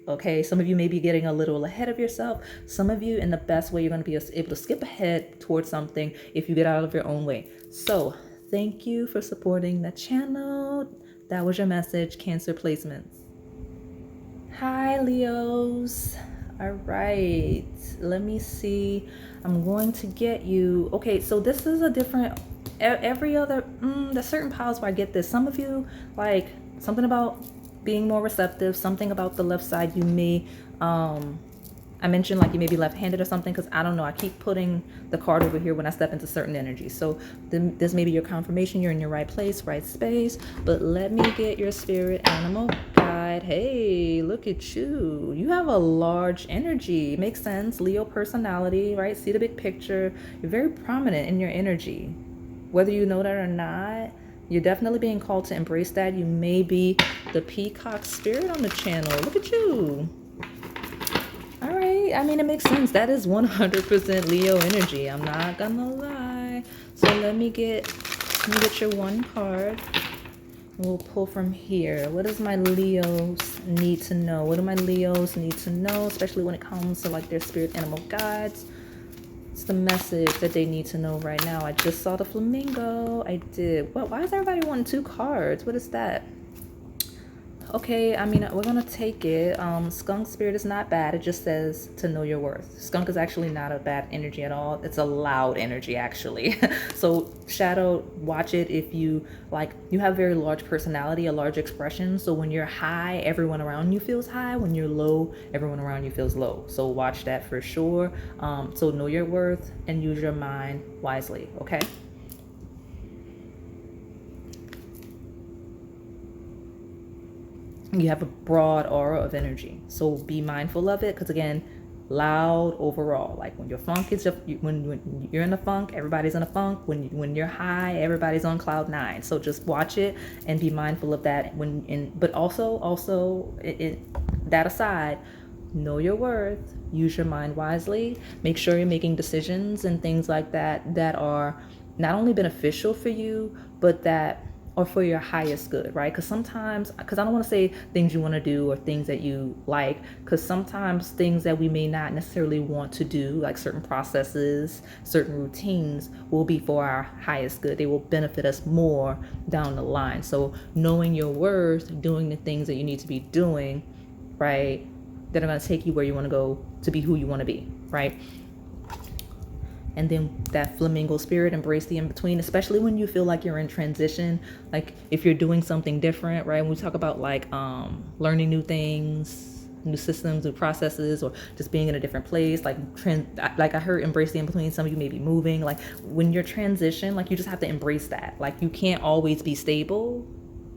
Okay, some of you may be getting a little ahead of yourself. Some of you, in the best way, you're going to be able to skip ahead towards something if you get out of your own way. So thank you for supporting the channel. That was your message, Cancer placements. Hi, Leos. All right, let me see. I'm going to get you. Okay, so this is a different, every other, there's certain piles where I get this. Some of you, like something about being more receptive, something about the left side. You may, I mentioned like you may be left-handed or something, because I don't know. I keep putting the card over here when I step into certain energies. So this may be your confirmation. You're in your right place, right space. But let me get your spirit animal guide. Hey, look at you. You have a large energy. Makes sense. Leo personality, right? See the big picture. You're very prominent in your energy. Whether you know that or not, you're definitely being called to embrace that. You may be the peacock spirit on the channel. Look at you. All right, I mean, it makes sense. That is 100% Leo energy. I'm not gonna lie. So let me get your one card. We'll pull from here. What does my Leos need to know? What do my Leos need to know, especially when it comes to like their spirit animal guides? It's the message that they need to know right now. I just saw the flamingo. I did. What? Why is everybody wanting 2 cards? What is that? Okay, I mean, we're gonna take it. Skunk spirit is not bad. It just says to know your worth. Skunk is actually not a bad energy at all. It's a loud energy, actually. So shadow, watch it if you like. You have very large personality, a large expression. So when you're high, everyone around you feels high. When you're low, everyone around you feels low. So watch that for sure. So know your worth and use your mind wisely. Okay. You have a broad aura of energy, so be mindful of it, because again, loud overall. Like when your funk is when you're in a funk, everybody's in a funk. When you're high, everybody's on cloud 9. So just watch it and be mindful of that. But also that aside, know your worth, use your mind wisely, make sure you're making decisions and things like that that are not only beneficial for you, but that or for your highest good, right? Because I don't want to say things you want to do or things that you like, because sometimes things that we may not necessarily want to do, like certain processes, certain routines, will be for our highest good. They will benefit us more down the line. So knowing your worth, doing the things that you need to be doing, right, that are going to take you where you want to go to be who you want to be, right? And then that flamingo spirit, embrace the in-between, especially when you feel like you're in transition. Like if you're doing something different, right? When we talk about like learning new things, new systems, new processes, or just being in a different place, like I heard embrace the in-between. Some of you may be moving. Like when you're transition, like you just have to embrace that. Like you can't always be stable.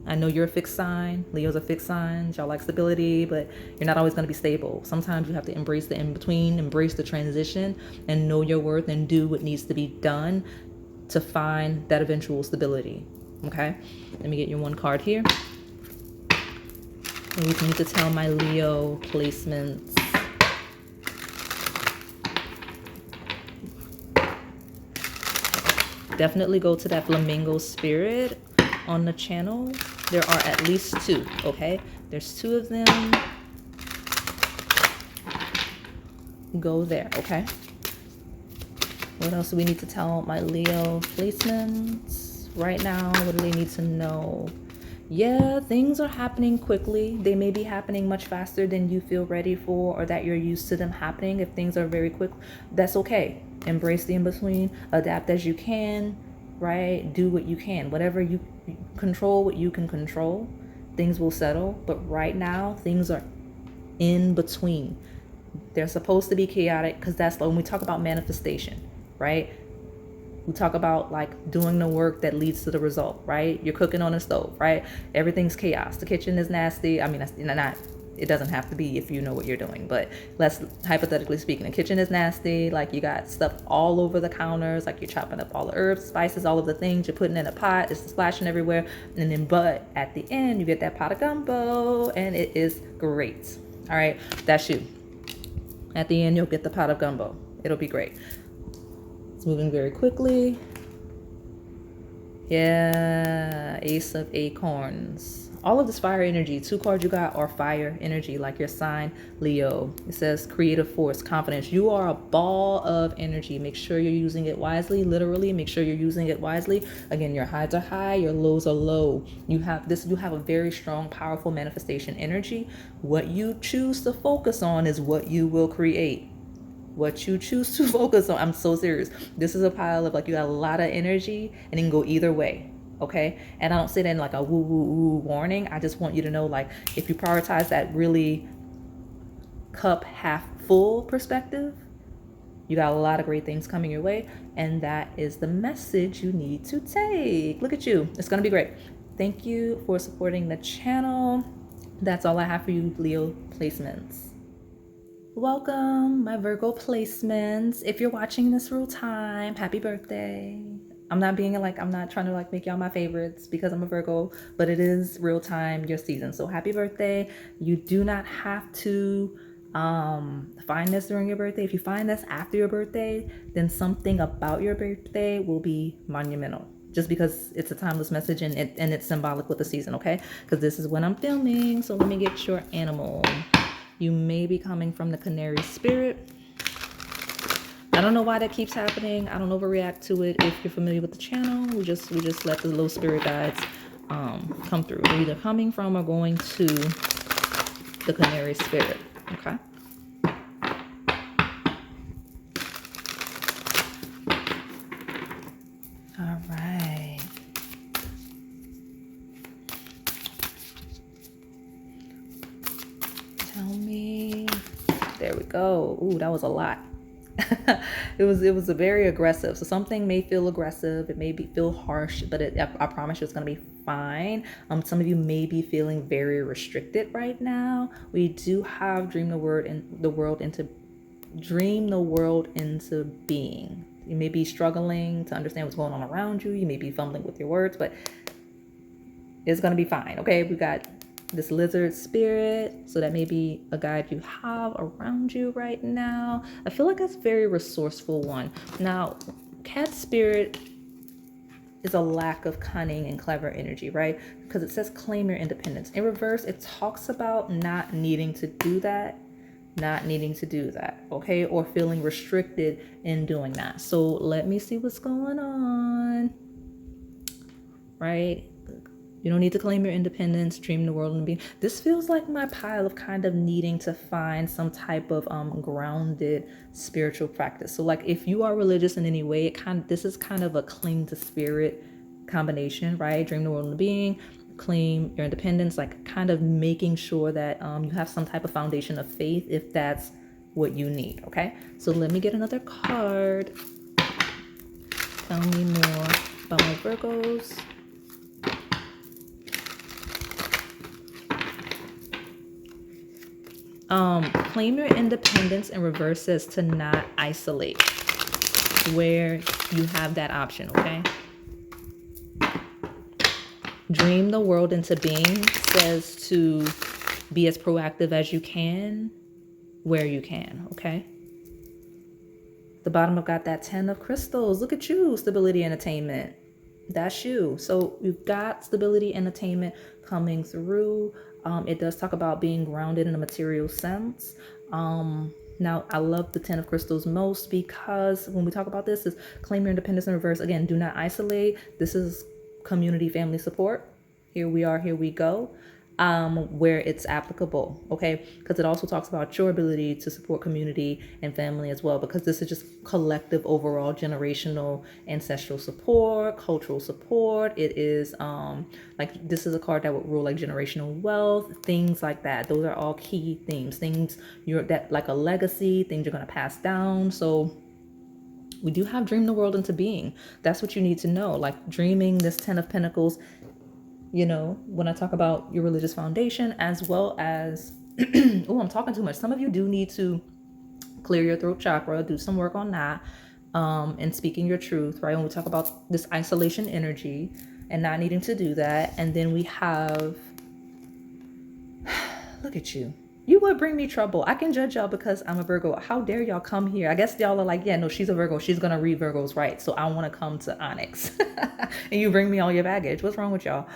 I know you're a fixed sign. Leo's a fixed sign. Y'all like stability, but you're not always going to be stable. Sometimes you have to embrace the in-between, embrace the transition, and know your worth and do what needs to be done to find that eventual stability. Okay? Let me get you one card here. And we need to tell my Leo placements. Definitely go to that flamingo spirit on the channel. There are at least 2, okay? There's 2 of them. Go there, okay? What else do we need to tell my Leo placements right now? What do they need to know? Yeah, things are happening quickly. They may be happening much faster than you feel ready for or that you're used to them happening. If things are very quick, that's okay. Embrace the in-between, adapt as you can, right? Do what you can. Whatever you control, what you can control, things will settle. But right now, things are in between. They're supposed to be chaotic because that's when we talk about manifestation, right? We talk about like doing the work that leads to the result, right? You're cooking on a stove, right? Everything's chaos. The kitchen is nasty. I mean, that's not. It doesn't have to be if you know what you're doing, but let's hypothetically speaking, the kitchen is nasty. Like you got stuff all over the counters, like you're chopping up all the herbs, spices, all of the things you're putting in a pot. It's splashing everywhere. And then, but at the end, you get that pot of gumbo and it is great. All right, that's you. At the end, you'll get the pot of gumbo. It'll be great. It's moving very quickly. Yeah, Ace of Acorns. All of this fire energy, 2 cards you got are fire energy, like your sign, Leo. It says creative force, confidence. You are a ball of energy. Make sure you're using it wisely. Literally, make sure you're using it wisely. Again, your highs are high, your lows are low. You have a very strong, powerful manifestation energy. What you choose to focus on is what you will create. What you choose to focus on. I'm so serious. This is a pile of, like, you got a lot of energy and it can go either way. Okay. And I don't say that in like a woo woo woo warning. I just want you to know, like, if you prioritize that really cup half full perspective, you got a lot of great things coming your way. And that is the message you need to take. Look at you. It's going to be great. Thank you for supporting the channel. That's all I have for you, Leo placements. Welcome, my Virgo placements. If you're watching this real time, happy birthday. I'm not trying to like make y'all my favorites because I'm a Virgo, but it is real time, your season. So happy birthday. You do not have to find this during your birthday. If you find this after your birthday, then something about your birthday will be monumental. Just because it's a timeless message and it's symbolic with the season, okay? Because this is when I'm filming. So let me get your animal. You may be coming from the Canary spirit. I don't know why that keeps happening. I don't overreact to it. If you're familiar with the channel, we just let the little spirit guides come through. We're either coming from or going to the Canary spirit. Okay. All right. Tell me. There we go. Ooh, that was a lot. it was a very aggressive. So something may feel aggressive. It may feel harsh, but I promise you it's going to be fine. Some of you may be feeling very restricted right now. We do have dream the world into being. You may be struggling to understand what's going on around you. You may be fumbling with your words, but it's going to be fine. Okay. We got this lizard spirit, so that may be a guide you have around you right now. I feel like that's a very resourceful one. Now, cat spirit is a lack of cunning and clever energy, right? Because it says claim your independence. In reverse, it talks about not needing to do that, okay? Or feeling restricted in doing that. So let me see what's going on, right? You don't need to claim your independence, dream the world and be. This feels like my pile of kind of needing to find some type of grounded spiritual practice. So like if you are religious in any way, this is kind of a cling to spirit combination, right? Dream the world and being, claim your independence, like kind of making sure that you have some type of foundation of faith if that's what you need, okay? So let me get another card. Tell me more about my Virgos. Claim your independence in reverse says to not isolate where you have that option, okay? Dream the world into being says to be as proactive as you can where you can, okay? The bottom I've got that 10 of crystals. Look at you, stability and attainment. That's you. So you've got stability and attainment coming through. It does talk about being grounded in a material sense. Now, I love the 10 of crystals most because when we talk about this, is claim your independence in reverse. Again, do not isolate. This is community, family support. Here we are, here we go. Where it's applicable, okay? Because it also talks about your ability to support community and family as well, because this is just collective overall generational ancestral support, cultural support. It is like this is a card that would rule like generational wealth, things like that. Those are all key themes, things that like a legacy, things you're going to pass down. So we do have dream the world into being. That's what you need to know. Like dreaming this 10 of Pentacles, you know, when I talk about your religious foundation, as well as, oh, I'm talking too much. Some of you do need to clear your throat chakra, do some work on that, and speaking your truth, right? When we talk about this isolation energy and not needing to do that. And then we have, look at you. You would bring me trouble. I can judge y'all because I'm a Virgo. How dare y'all come here? I guess y'all are like, yeah, no, she's a Virgo. She's going to read Virgos right. So I want to come to Onyx. And you bring me all your baggage. What's wrong with y'all?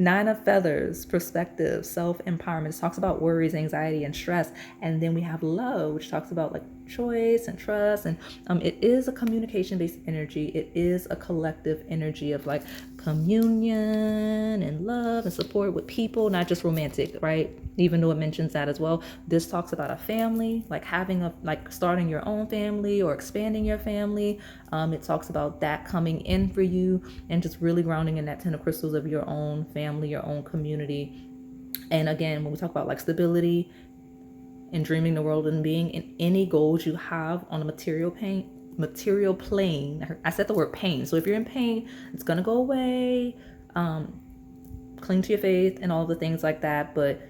Nine of Feathers, perspective, self-empowerment. It talks about worries, anxiety, and stress. And then we have Love, which talks about like choice and trust. And it is a communication-based energy. It is a collective energy of like communion and love and support with people, not just romantic, right? Even though it mentions that as well. This talks about a family, like having a, like starting your own family or expanding your family. It talks about that coming in for you and just really grounding in that 10 of crystals of your own family, your own community. And again, when we talk about like stability and dreaming the world and being in any goals you have on a material plane. I said the word pain. So if you're in pain, it's going to go away. Cling to your faith and all the things like that. But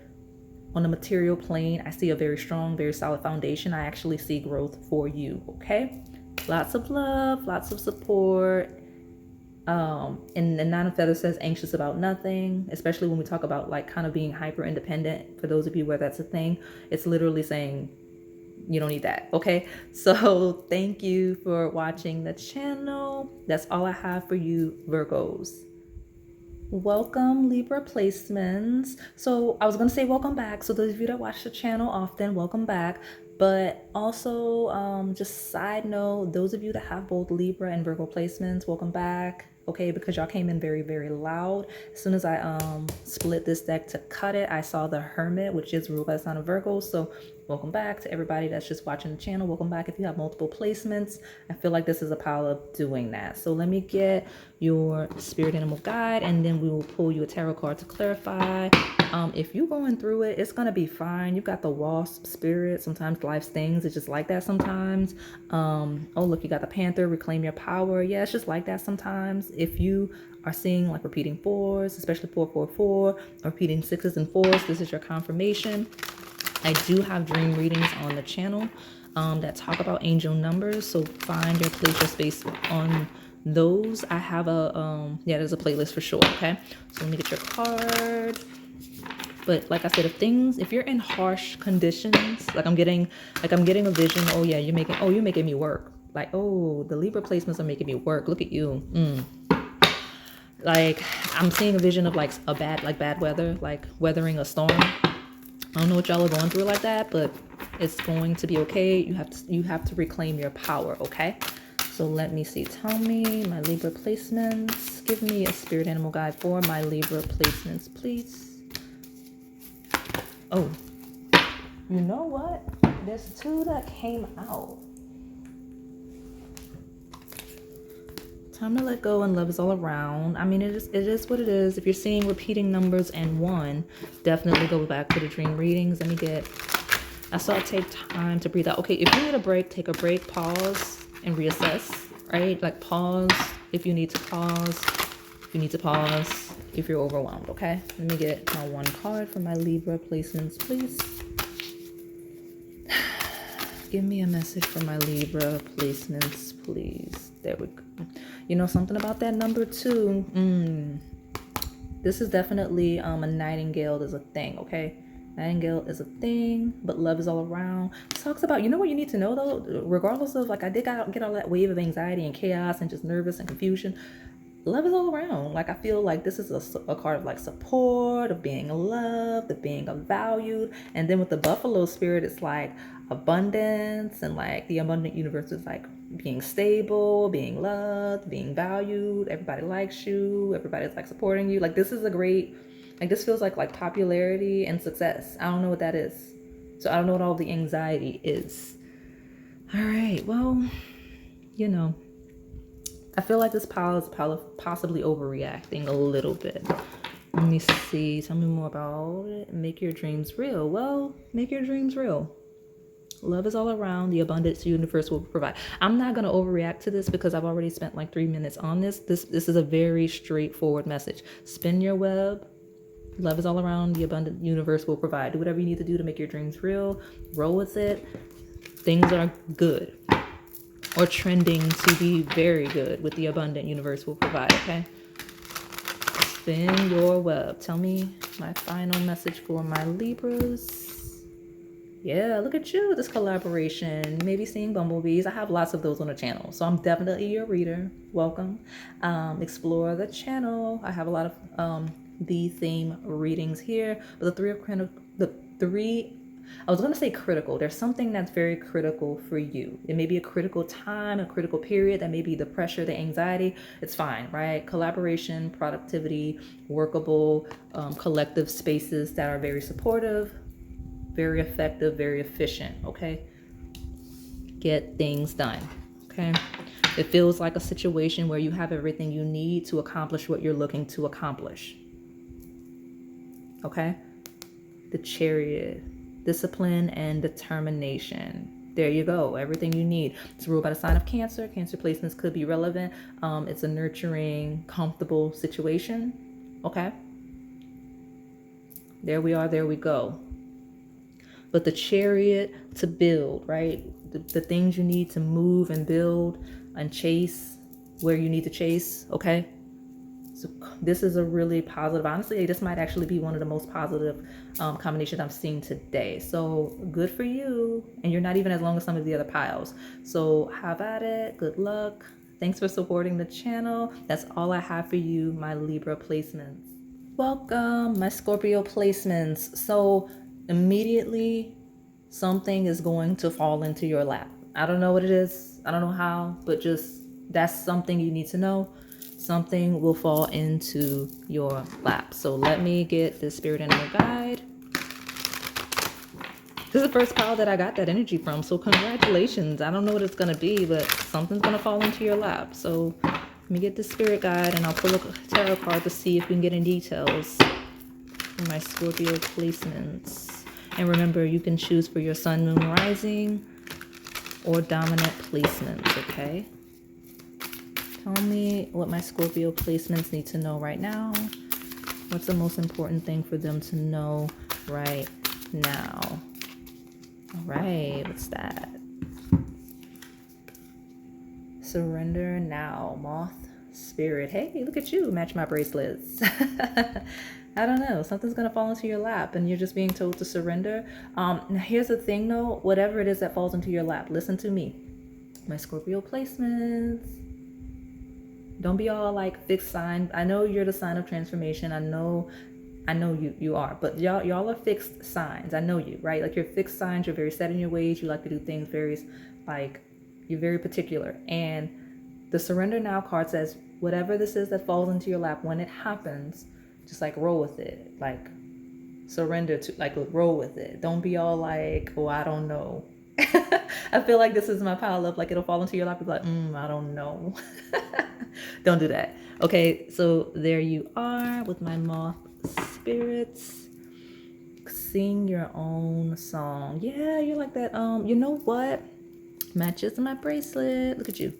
on the material plane, I see a very strong, very solid foundation. I actually see growth for you. Okay. Lots of love, lots of support. And the Nine of Feathers says anxious about nothing, especially when we talk about like kind of being hyper independent. For those of you where that's a thing, it's literally saying you don't need that. Okay. So thank you for watching the channel. That's all I have for you, Virgos. Welcome, Libra placements. So I was going to say welcome back. So those of you that watch the channel often, welcome back. But also, just side note, those of you that have both Libra and Virgo placements, welcome back. Okay, because y'all came in very, very loud. As soon as I split this deck to cut it, I saw the Hermit, which is ruled by the sign of Virgo. So welcome back to everybody that's just watching the channel. Welcome back if you have multiple placements. I feel like this is a pile of doing that. So let me get your spirit animal guide and then we will pull you a tarot card to clarify. If you're going through it, it's going to be fine. You've got the wasp spirit. Sometimes life stings. It's just like that sometimes. Oh, look, you got the Panther, reclaim your power. Yeah, it's just like that sometimes. If you are seeing like repeating fours, especially 444, or repeating sixes and fours, this is your confirmation. I do have dream readings on the channel that talk about angel numbers. So find your place, your space on those. I have a, yeah, there's a playlist for sure. Okay. So let me get your card. But like I said, if you're in harsh conditions, like I'm getting a vision. Oh yeah, you're making me work. Like, oh, the Libra placements are making me work. Look at you. Like I'm seeing a vision of like bad weather, like weathering a storm. I don't know what y'all are going through like that, but it's going to be okay. You have to reclaim your power. Okay. So let me see. Tell me my Libra placements. Give me a spirit animal guide for my Libra placements, please. Oh, you know what? There's two that came out. Time to let go and love is all around. I mean, it is what it is. If you're seeing repeating numbers and one, definitely go back to the dream readings. I saw take time to breathe out. Okay, if you need a break, take a break, pause, and reassess, right? Like pause if you need to pause. If you need to pause, if you're overwhelmed, okay? Let me get my one card for my Libra placements, please. Give me a message for my Libra placements, please. There we go. You know something about that number 2? This is definitely a nightingale is a thing, okay? Nightingale is a thing, but love is all around. It talks about, you know what you need to know though? Regardless of like I did get all that wave of anxiety and chaos and just nervous and confusion. Love is all around. Like I feel like this is a card of like support, of being loved, of being valued. And then with the buffalo spirit, it's like abundance, and like the abundant universe is like being stable, being loved, being valued. Everybody likes you. Everybody's like supporting you. Like this is a great, like this feels like popularity and success. I don't know what that is. So I don't know what all the anxiety is. All right. Well, you know. I feel like this pile is possibly overreacting a little bit. Let me see. Tell me more about it. Make your dreams real. Well, make your dreams real. Love is all around. The abundance universe will provide. I'm not going to overreact to this because I've already spent like 3 minutes on this. This is a very straightforward message. Spin your web. Love is all around. The abundant universe will provide. Do whatever you need to do to make your dreams real. Roll with it. Things are good. Or trending to be very good with the abundant universe will provide, okay? Spin your web. Tell me my final message for my Libras. Yeah, look at you, this collaboration. Maybe seeing bumblebees. I have lots of those on the channel, so I'm definitely your reader. Welcome. Explore the channel. I have a lot of bee theme readings here, but the three, I was going to say critical. There's something that's very critical for you. It may be a critical time, a critical period. That may be the pressure, the anxiety. It's fine, right? Collaboration, productivity, workable, collective spaces that are very supportive, very effective, very efficient, okay? Get things done, okay? It feels like a situation where you have everything you need to accomplish what you're looking to accomplish, okay? The Chariot. Discipline and determination. There you go. Everything you need. It's ruled by the sign of Cancer. Cancer placements could be relevant. It's a nurturing, comfortable situation. Okay. There we are. There we go. But the Chariot to build, right? The things you need to move and build and chase where you need to chase. Okay. So this is a really positive, honestly, this might actually be one of the most positive combinations I've seen today. So good for you. And you're not even as long as some of the other piles. So have at it. Good luck. Thanks for supporting the channel. That's all I have for you, my Libra placements. Welcome, my Scorpio placements. So immediately something is going to fall into your lap. I don't know what it is. I don't know how, but just that's something you need to know. Something will fall into your lap. So let me get the spirit animal guide. This is the first pile that I got that energy from. So congratulations. I don't know what it's going to be, but something's going to fall into your lap. So let me get the spirit guide and I'll pull a tarot card to see if we can get any details for my Scorpio placements. And remember, you can choose for your sun, moon, rising, or dominant placements, okay? Tell me what my Scorpio placements need to know right now. What's the most important thing for them to know right now? All right, what's that? Surrender now, moth spirit. Hey, look at you, match my bracelets. I don't know, something's gonna fall into your lap and you're just being told to surrender. Now here's the thing though, whatever it is that falls into your lap, listen to me. My Scorpio placements. Don't be all like fixed sign. I know you're the sign of transformation. I know you are, but y'all are fixed signs. I know you, right? Like you're fixed signs. You're very set in your ways. You like to do things very, like, you're very particular. And the surrender now card says, whatever this is that falls into your lap, when it happens, just like roll with it. Like surrender to, like roll with it. Don't be all like, oh, I don't know. I feel like this is my pile of like, it'll fall into your lap. You're like, I don't know. Don't do that. Okay, so there you are with my moth spirits. Sing your own song. Yeah, you're like that. You know what? Matches my bracelet. Look at you.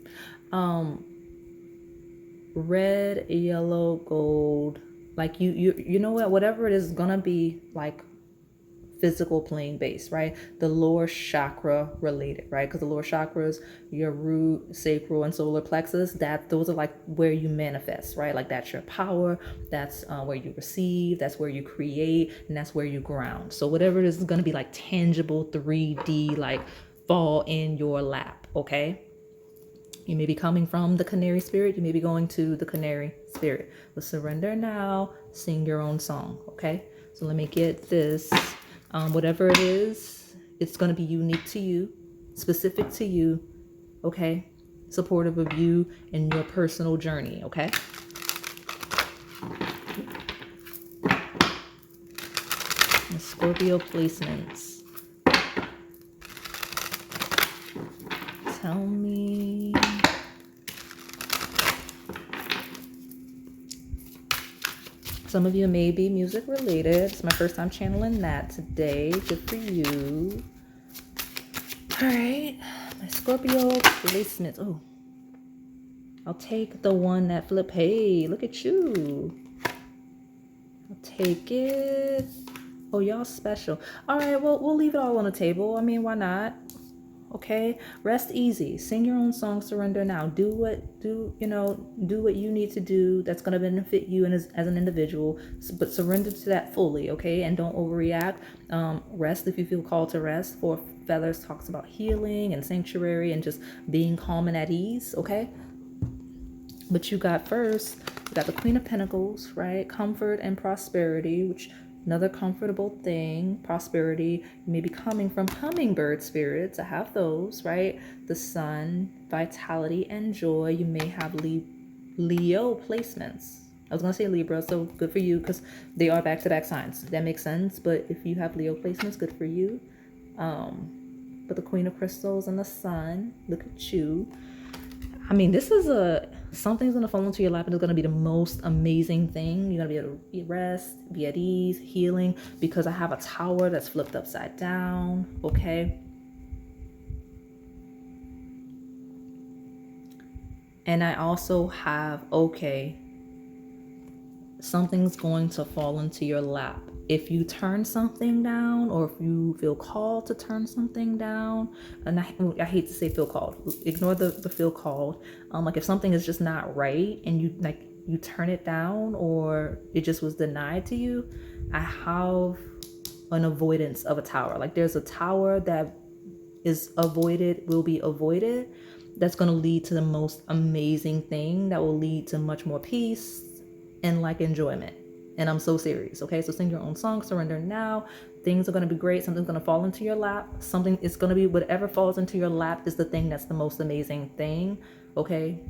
Red, yellow, gold. Like you know what? Whatever it is gonna be like physical plane base, right? The lower chakra related, right? Because the lower chakras, your root, sacral, and solar plexus, those are like where you manifest, right? Like that's your power, that's where you receive, that's where you create, and that's where you ground. So whatever it is going to be like tangible 3D, like fall in your lap, okay? You may be coming from the canary spirit, you may be going to the canary spirit. But surrender now, sing your own song, okay? So let me get this. Whatever it is, it's going to be unique to you, specific to you, okay? Supportive of you and your personal journey, okay? And Scorpio placements. Tell me. Some of you may be music related. It's my first time channeling that today. Good for you. All right, my Scorpio placements. Oh, I'll take the one that flip. Hey, look at you. I'll take it. Oh, y'all special. All right, well, we'll leave it all on the table. I mean, why not? Okay, rest easy. Sing your own song. Surrender now. Do what you need to do. That's gonna benefit you and as an individual. But surrender to that fully. Okay, and don't overreact. Rest if you feel called to rest. Four Feathers talks about healing and sanctuary and just being calm and at ease. Okay, but you got the Queen of Pentacles, right? Comfort and prosperity, which another comfortable thing. Prosperity may be coming from hummingbird spirits. I have those, right? The Sun, vitality and joy. You may have Leo placements. I was going to say Libra, so good for you because they are back-to-back signs. That makes sense. But if you have Leo placements, good for you. But the Queen of Crystals and the Sun, look at you. I mean, this is something's going to fall into your lap and it's going to be the most amazing thing. You're going to be able to rest, be at ease, healing, because I have a tower that's flipped upside down. Okay. And I also have, something's going to fall into your lap. If you turn something down, or if you feel called to turn something down, and I hate to say feel called, ignore the feel called. Like if something is just not right and you turn it down or it just was denied to you, I have an avoidance of a tower. Like there's a tower that is will be avoided. That's going to lead to the most amazing thing that will lead to much more peace and enjoyment. And I'm so serious. Okay, so sing your own song, surrender now. Things are going to be great. Something's going to fall into your lap. Something is going to be, whatever falls into your lap is the thing that's the most amazing thing. Okay.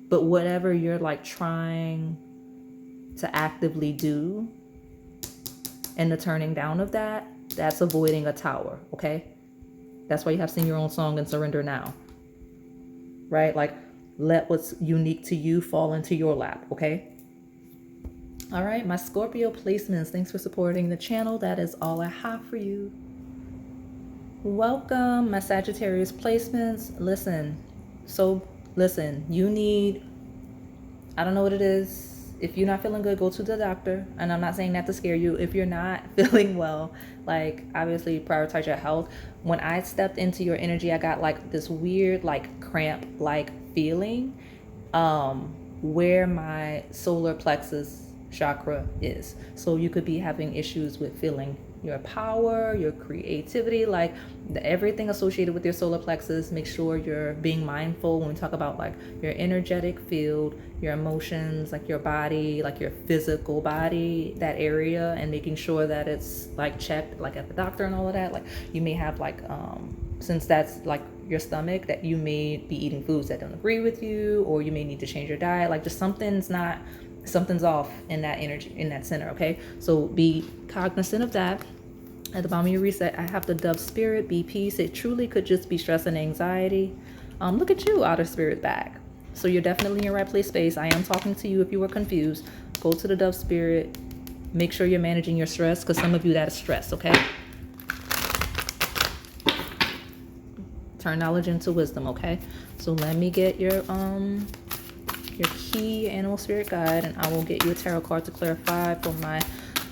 But whatever you're trying to actively do and the turning down of that, that's avoiding a tower. Okay. That's why you have sing your own song and surrender now. Right? Let what's unique to you fall into your lap, okay? All right, my Scorpio placements. Thanks for supporting the channel. That is all I have for you. Welcome, my Sagittarius placements. Listen, you need, I don't know what it is. If you're not feeling good, go to the doctor. And I'm not saying that to scare you. If you're not feeling well, obviously prioritize your health. When I stepped into your energy, I got this weird, cramp, feeling where my solar plexus chakra is. So you could be having issues with feeling your power, your creativity, everything associated with your solar plexus. Make sure you're being mindful when we talk about your energetic field, your emotions, your body, your physical body, that area, and making sure that it's checked at the doctor and all of that. You may have since that's your stomach, that you may be eating foods that don't agree with you, or you may need to change your diet. Just something's off in that energy, in that center. Okay, so be cognizant of that. At the bottom of your reset, I have the Dove Spirit, be peace. It truly could just be stress and anxiety. Look at you, Otter Spirit back. So you're definitely in your right place, space. I am talking to you if you were confused. Go to the Dove Spirit. Make sure you're managing your stress, because some of you, that is stress. Okay. Turn knowledge into wisdom. Okay. So let me get your key animal spirit guide, and I will get you a tarot card to clarify for my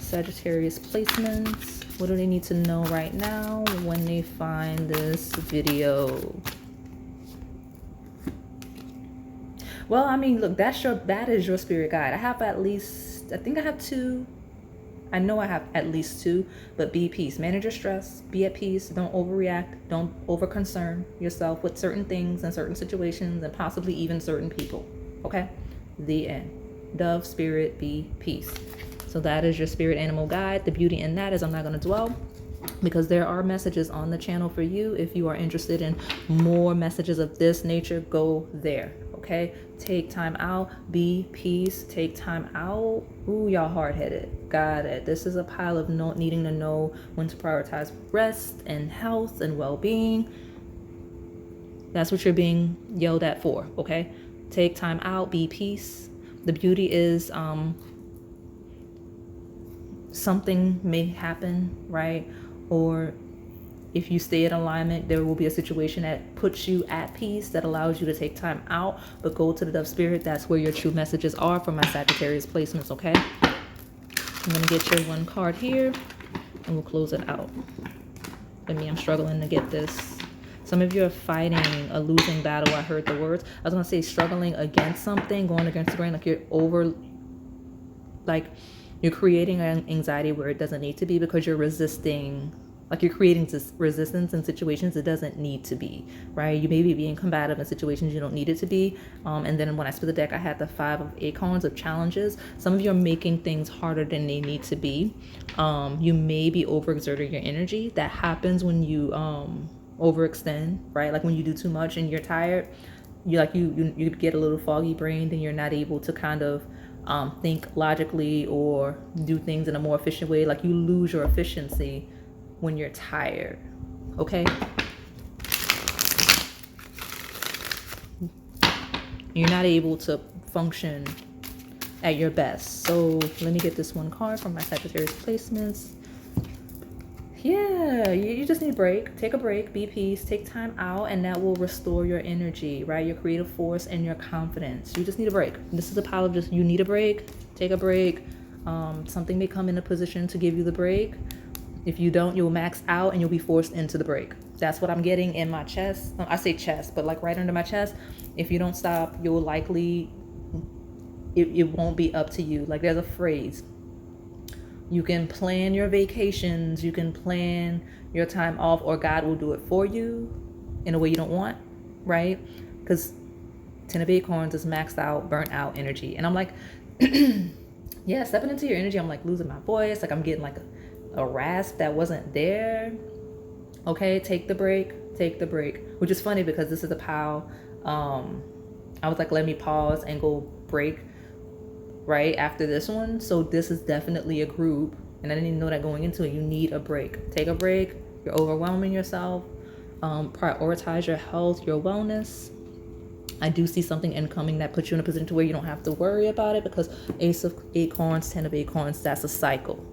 Sagittarius placements. What do they need to know right now when they find this video? Well, I mean, look, that is your spirit guide. I think I have two. I know I have at least two, but be peace. Manage your stress. Be at peace. Don't overreact. Don't over-concern yourself with certain things and certain situations and possibly even certain people. Okay? The end. Dove, spirit, be peace. So that is your spirit animal guide. The beauty in that is I'm not going to dwell, because there are messages on the channel for you. If you are interested in more messages of this nature, go there. Okay? Take time out. Be peace. Take time out. Ooh, y'all hard-headed. Got it. This is a pile of needing to know when to prioritize rest and health and well-being. That's what you're being yelled at for. Okay? Take time out. Be peace. The beauty is something may happen, right? Or if you stay in alignment, there will be a situation that puts you at peace, that allows you to take time out. But go to the Dove Spirit. That's where your true messages are for my Sagittarius placements. Okay, I'm gonna get your one card here. and we'll close it out. For me, I'm struggling to get this. Some of you are fighting a losing battle. I heard the words. I was going to say struggling against something, going against the grain, like you're over, like you're creating an anxiety where it doesn't need to be because you're resisting, like you're creating this resistance in situations it doesn't need to be, right? You may be being combative in situations you don't need it to be. And then when I split the deck, I had the 5 of acorns of challenges. Some of you are making things harder than they need to be. You may be overexerting your energy. That happens when you overextend, right? Like when you do too much and you're tired, you get a little foggy brained and you're not able to kind of think logically or do things in a more efficient way. Like you lose your efficiency when you're tired, okay? You're not able to function at your best. So let me get this one card from my Sagittarius placements. Yeah, you just need a break. Take a break, be peace, take time out, and that will restore your energy, right? Your creative force and your confidence. You just need a break. This is a pile of just, you need a break, take a break. Something may come in a position to give you the break. If you don't, you'll max out and you'll be forced into the break. That's what I'm getting in my chest. I say chest, but like right under my chest. If you don't stop, you'll likely, it won't be up to you. Like there's a phrase. You can plan your vacations, you can plan your time off, or God will do it for you in a way you don't want, right? Because 10 of acorns is maxed out, burnt out energy. And I'm like, yeah, stepping into your energy, I'm like losing my voice. Like I'm getting like a rasp that wasn't there. Okay, take the break, which is funny because this is a pile. I was like, let me pause and go break right after this one. So this is definitely a group, and I didn't even know that going into it. You need a break. Take a break. You're overwhelming yourself. Prioritize your health, your wellness. I do see something incoming that puts you in a position to where you don't have to worry about it, because Ace of Acorns, 10 of Acorns, that's a cycle,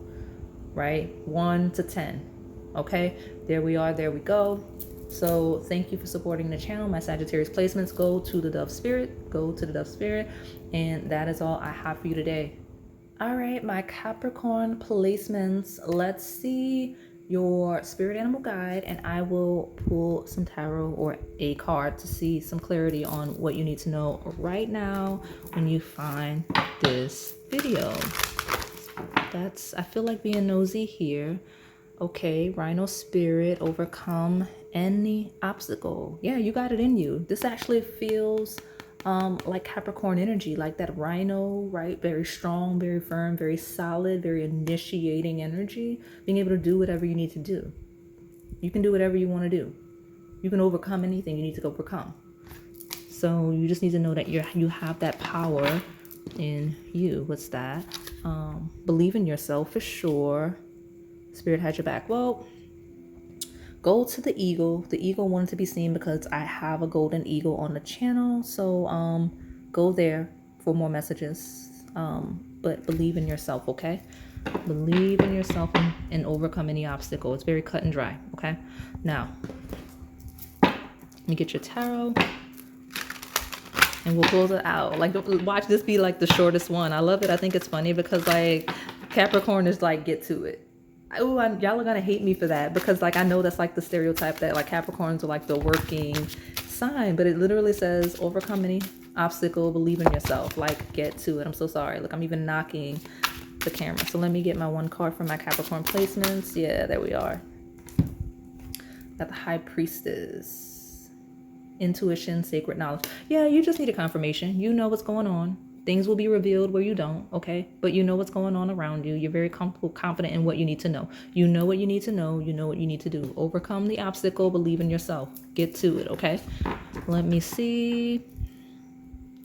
right? 1 to 10. Okay, there we are, there we go. So thank you for supporting the channel. My Sagittarius placements go to the Dove Spirit, and that is all I have for you today. All right, my Capricorn placements. Let's see your spirit animal guide, and I will pull some tarot or a card to see some clarity on what you need to know right now when you find this video. I feel like being nosy here. Okay, Rhino Spirit, overcome any obstacle. Yeah, you got it in you. This actually feels like Capricorn energy, like that Rhino, right? Very strong, very firm, very solid, very initiating energy. Being able to do whatever you need to do. You can do whatever you want to do. You can overcome anything you need to overcome. So you just need to know that you have that power in you. What's that? Believe in yourself for sure. Spirit has your back. Well, go to the eagle. The eagle wanted to be seen because I have a golden eagle on the channel. So go there for more messages. But believe in yourself, okay? Believe in yourself and overcome any obstacle. It's very cut and dry, okay? Now, let me get your tarot. And we'll close it out. Like, watch this be like the shortest one. I love it. I think it's funny because like Capricorn is like, get to it. Oh, y'all are gonna hate me for that because like I know that's like the stereotype that like Capricorns are like the working sign, but it literally says overcome any obstacle, believe in yourself, like get to it. I'm so sorry. Look, I'm even knocking the camera. So let me get my one card from my Capricorn placements. Yeah, there we are. Got the High Priestess, intuition, sacred knowledge. Yeah, you just need a confirmation. You know what's going on. Things will be revealed where you don't, okay? But you know what's going on around you. You're very comfortable, confident in what you need to know. You know what you need to know. You know what you need to do. Overcome the obstacle. Believe in yourself. Get to it, okay? Let me see.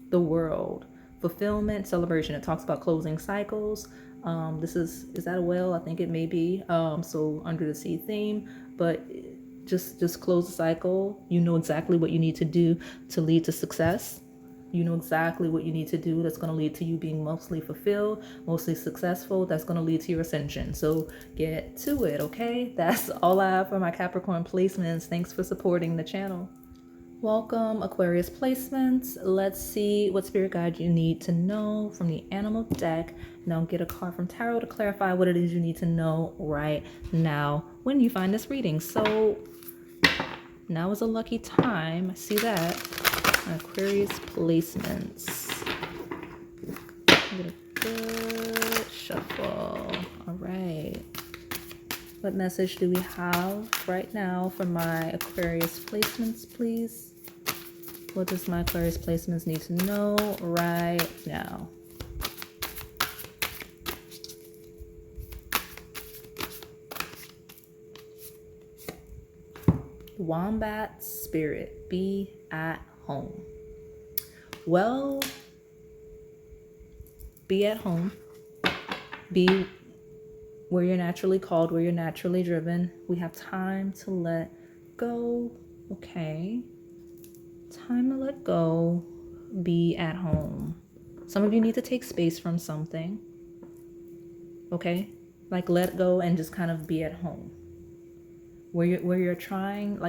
The World. Fulfillment, celebration. It talks about closing cycles. Is that a whale? I think it may be. So under the sea theme. But just close the cycle. You know exactly what you need to do to lead to success. You know exactly what you need to do that's going to lead to you being mostly fulfilled, mostly successful. That's going to lead to your ascension. So get to it, okay? That's all I have for my Capricorn placements. Thanks for supporting the channel. Welcome, Aquarius placements. Let's see what spirit guide you need to know from the animal deck. Now get a card from tarot to clarify what it is you need to know right now when you find this reading. So now is a lucky time. I see that. Aquarius placements. Get a good shuffle. All right. What message do we have right now for my Aquarius placements, please? What does my Aquarius placements need to know right now? Wombat spirit, be at home. Well, be at home. Be where you're naturally called, where you're naturally driven. We have time to let go. Okay. Time to let go. Be at home. Some of you need to take space from something. Okay? Like let go and just kind of be at home. Where you're trying,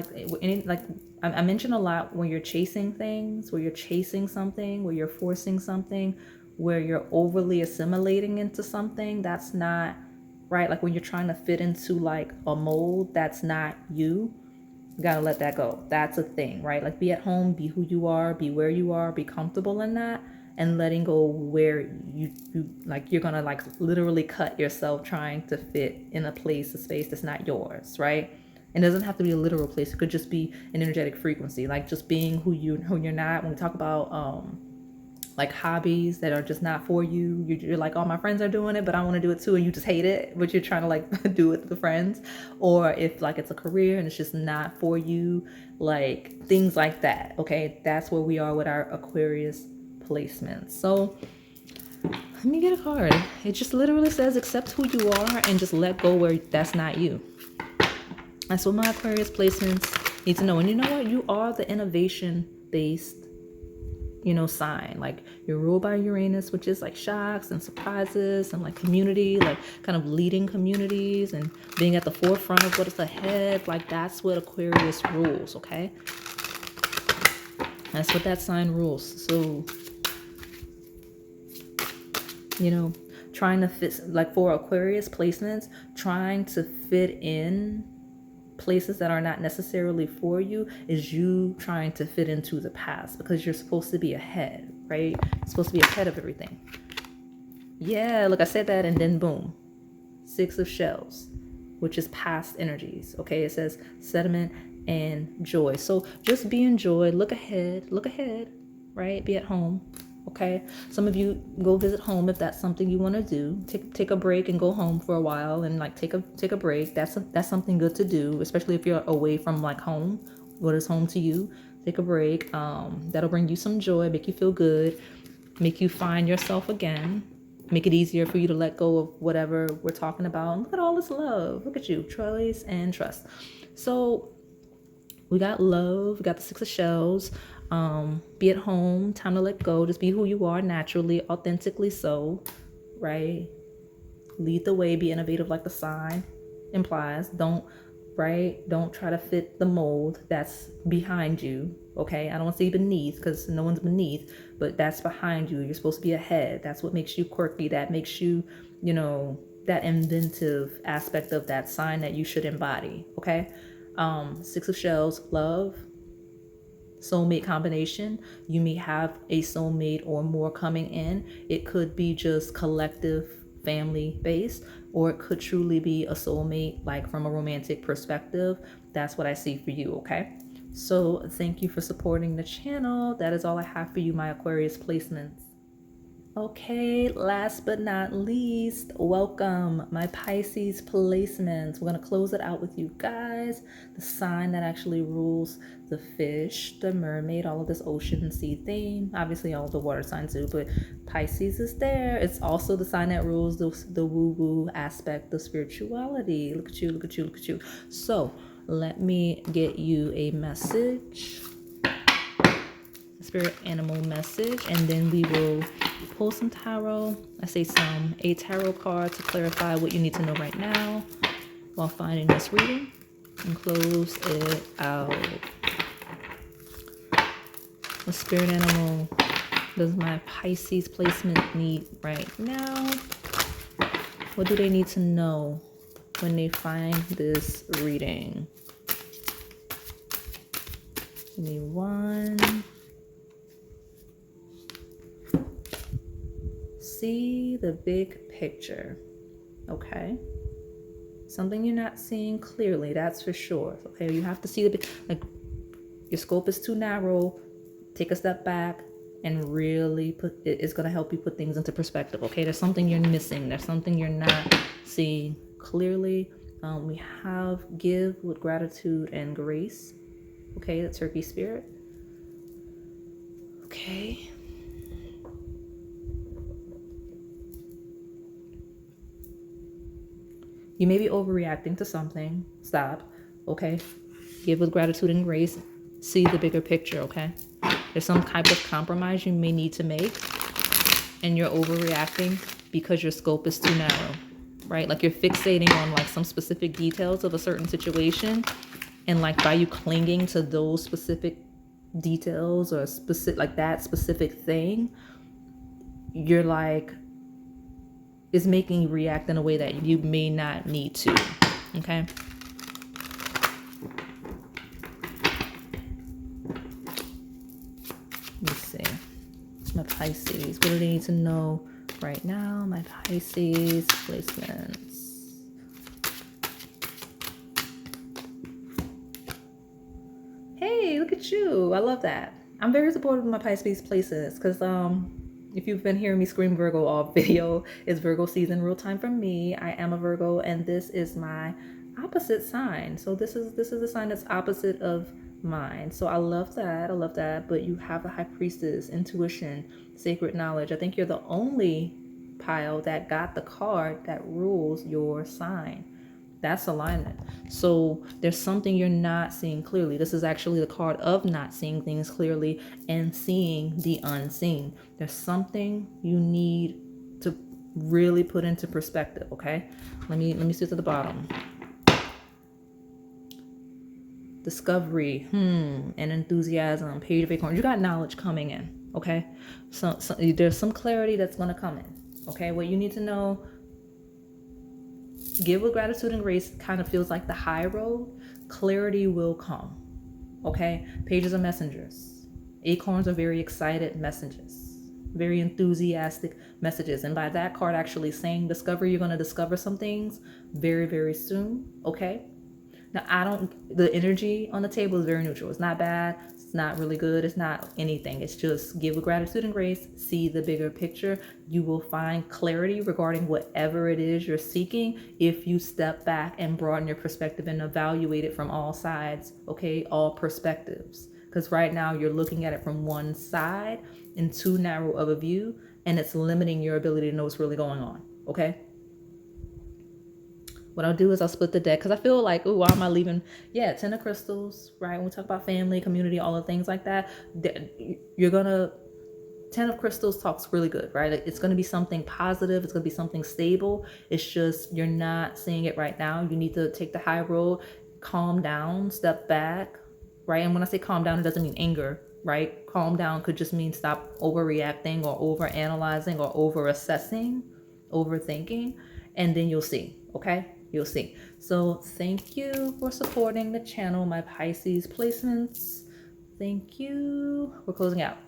I mentioned a lot when you're chasing things, where you're chasing something, where you're forcing something, where you're overly assimilating into something, that's not right. Like when you're trying to fit into like a mold, that's not you. You gotta let that go. That's a thing, right? Like be at home, be who you are, be where you are, be comfortable in that, and letting go where you like you're gonna like literally cut yourself trying to fit in a place, a space that's not yours, right? It doesn't have to be a literal place. It could just be an energetic frequency, like just being who you're not. When we talk about like hobbies that are just not for you, you're like, oh, my friends are doing it, but I want to do it too, and you just hate it, but you're trying to like do it with the friends. Or if like it's a career and it's just not for you, like things like that. Okay, that's where we are with our Aquarius placements. So let me get a card. It just literally says accept who you are and just let go where that's not you. That's what my Aquarius placements need to know. And you know what? You are the innovation-based, sign. Like you're ruled by Uranus, which is like shocks and surprises and like community, like kind of leading communities and being at the forefront of what is ahead. Like that's what Aquarius rules, okay? That's what that sign rules. So, trying to fit, like for Aquarius placements, trying to fit in places that are not necessarily for you is you trying to fit into the past, because you're supposed to be ahead, right? You're supposed to be ahead of everything. Yeah, look, I said that and then boom. 6 of Shells, which is past energies. Okay, it says sediment and joy. So just be in joy, look ahead, right? Be at home. Okay, some of you go visit home if that's something you want to do. Take a break and go home for a while and like take a break. That's something good to do, especially if you're away from like home. What is home to you? Take a break. That'll bring you some joy, make you feel good, make you find yourself again, make it easier for you to let go of whatever we're talking about. And look at all this love. Look at you, choice and trust. So we got love. We got the 6 of Shells. Be at home, time to let go, just be who you are naturally, authentically so, right? Lead the way, be innovative like the sign implies. Don't try to fit the mold that's behind you, okay? I don't want to say beneath, because no one's beneath, but that's behind you. You're supposed to be ahead. That's what makes you quirky. That makes you, that inventive aspect of that sign that you should embody, okay? 6 of Shells, love. Soulmate combination. You may have a soulmate or more coming in. It could be just collective family based, or it could truly be a soulmate, like from a romantic perspective. That's what I see for you, okay? So thank you for supporting the channel. That is all I have for you, my Aquarius placements. Okay, last but not least, welcome my Pisces placements. We're going to close it out with you guys. The sign that actually rules the fish, the mermaid, all of this ocean and sea theme. Obviously all the water signs do, but Pisces is there. It's also the sign that rules the woo-woo aspect of spirituality. Look at you, look at you, look at you. So let me get you a message, spirit animal message, and then we will pull some tarot. I say a tarot card to clarify what you need to know right now while finding this reading, and close it out. What spirit animal does my Pisces placement need right now? What do they need to know when they find this reading? Give me one. See the big picture. Okay. Something you're not seeing clearly, that's for sure. Okay, you have to see the big, like your scope is too narrow. Take a step back and really it's going to help you put things into perspective. Okay, there's something you're missing. There's something you're not seeing clearly. We have give with gratitude and grace. Okay, the turkey spirit. Okay. You may be overreacting to something. Stop. Okay. Give with gratitude and grace. See the bigger picture. Okay. There's some type of compromise you may need to make, and you're overreacting because your scope is too narrow, right? Like you're fixating on like some specific details of a certain situation, and like by you clinging to those specific details or specific, like that specific thing, you're like, is making you react in a way that you may not need to. Okay. Let me see. My Pisces. What do they need to know right now? My Pisces placements. Hey, look at you. I love that. I'm very supportive of my Pisces places because if you've been hearing me scream Virgo all video, it's Virgo season real time for me. I am a Virgo and this is my opposite sign. So this is a sign that's opposite of mine. So I love that. I love that. But you have the High Priestess, intuition, sacred knowledge. I think you're the only pile that got the card that rules your sign. That's alignment. So there's something you're not seeing clearly. This is actually the card of not seeing things clearly and seeing the unseen. There's something you need to really put into perspective. Okay. Let me sit to the bottom. Discovery, and enthusiasm, page of acorns. You got knowledge coming in. Okay. So there's some clarity that's going to come in. Okay. What you need to know, give with gratitude and grace kind of feels like the high road. Clarity will come. Okay. Pages are messengers. Acorns are very excited messages, very enthusiastic messages. And by that card actually saying discovery, you're going to discover some things very, very soon. Okay. Now, the energy on the table is very neutral. It's not bad. It's not really good. It's not anything. It's just give with gratitude and grace. See the bigger picture. You will find clarity regarding whatever it is you're seeking if you step back and broaden your perspective and evaluate it from all sides. Okay, all perspectives. Because right now you're looking at it from one side in too narrow of a view, and it's limiting your ability to know what's really going on. Okay. What I'll do is I'll split the deck because I feel like, ooh, why am I leaving? Yeah, 10 of crystals, right? When we talk about family, community, all the things like that, 10 of crystals talks really good, right? It's going to be something positive. It's going to be something stable. It's just, you're not seeing it right now. You need to take the high road, calm down, step back, right? And when I say calm down, it doesn't mean anger, right? Calm down could just mean stop overreacting or overanalyzing or overassessing, overthinking, and then you'll see, okay? You'll see. So thank you for supporting the channel, my Pisces placements. Thank you. We're closing out.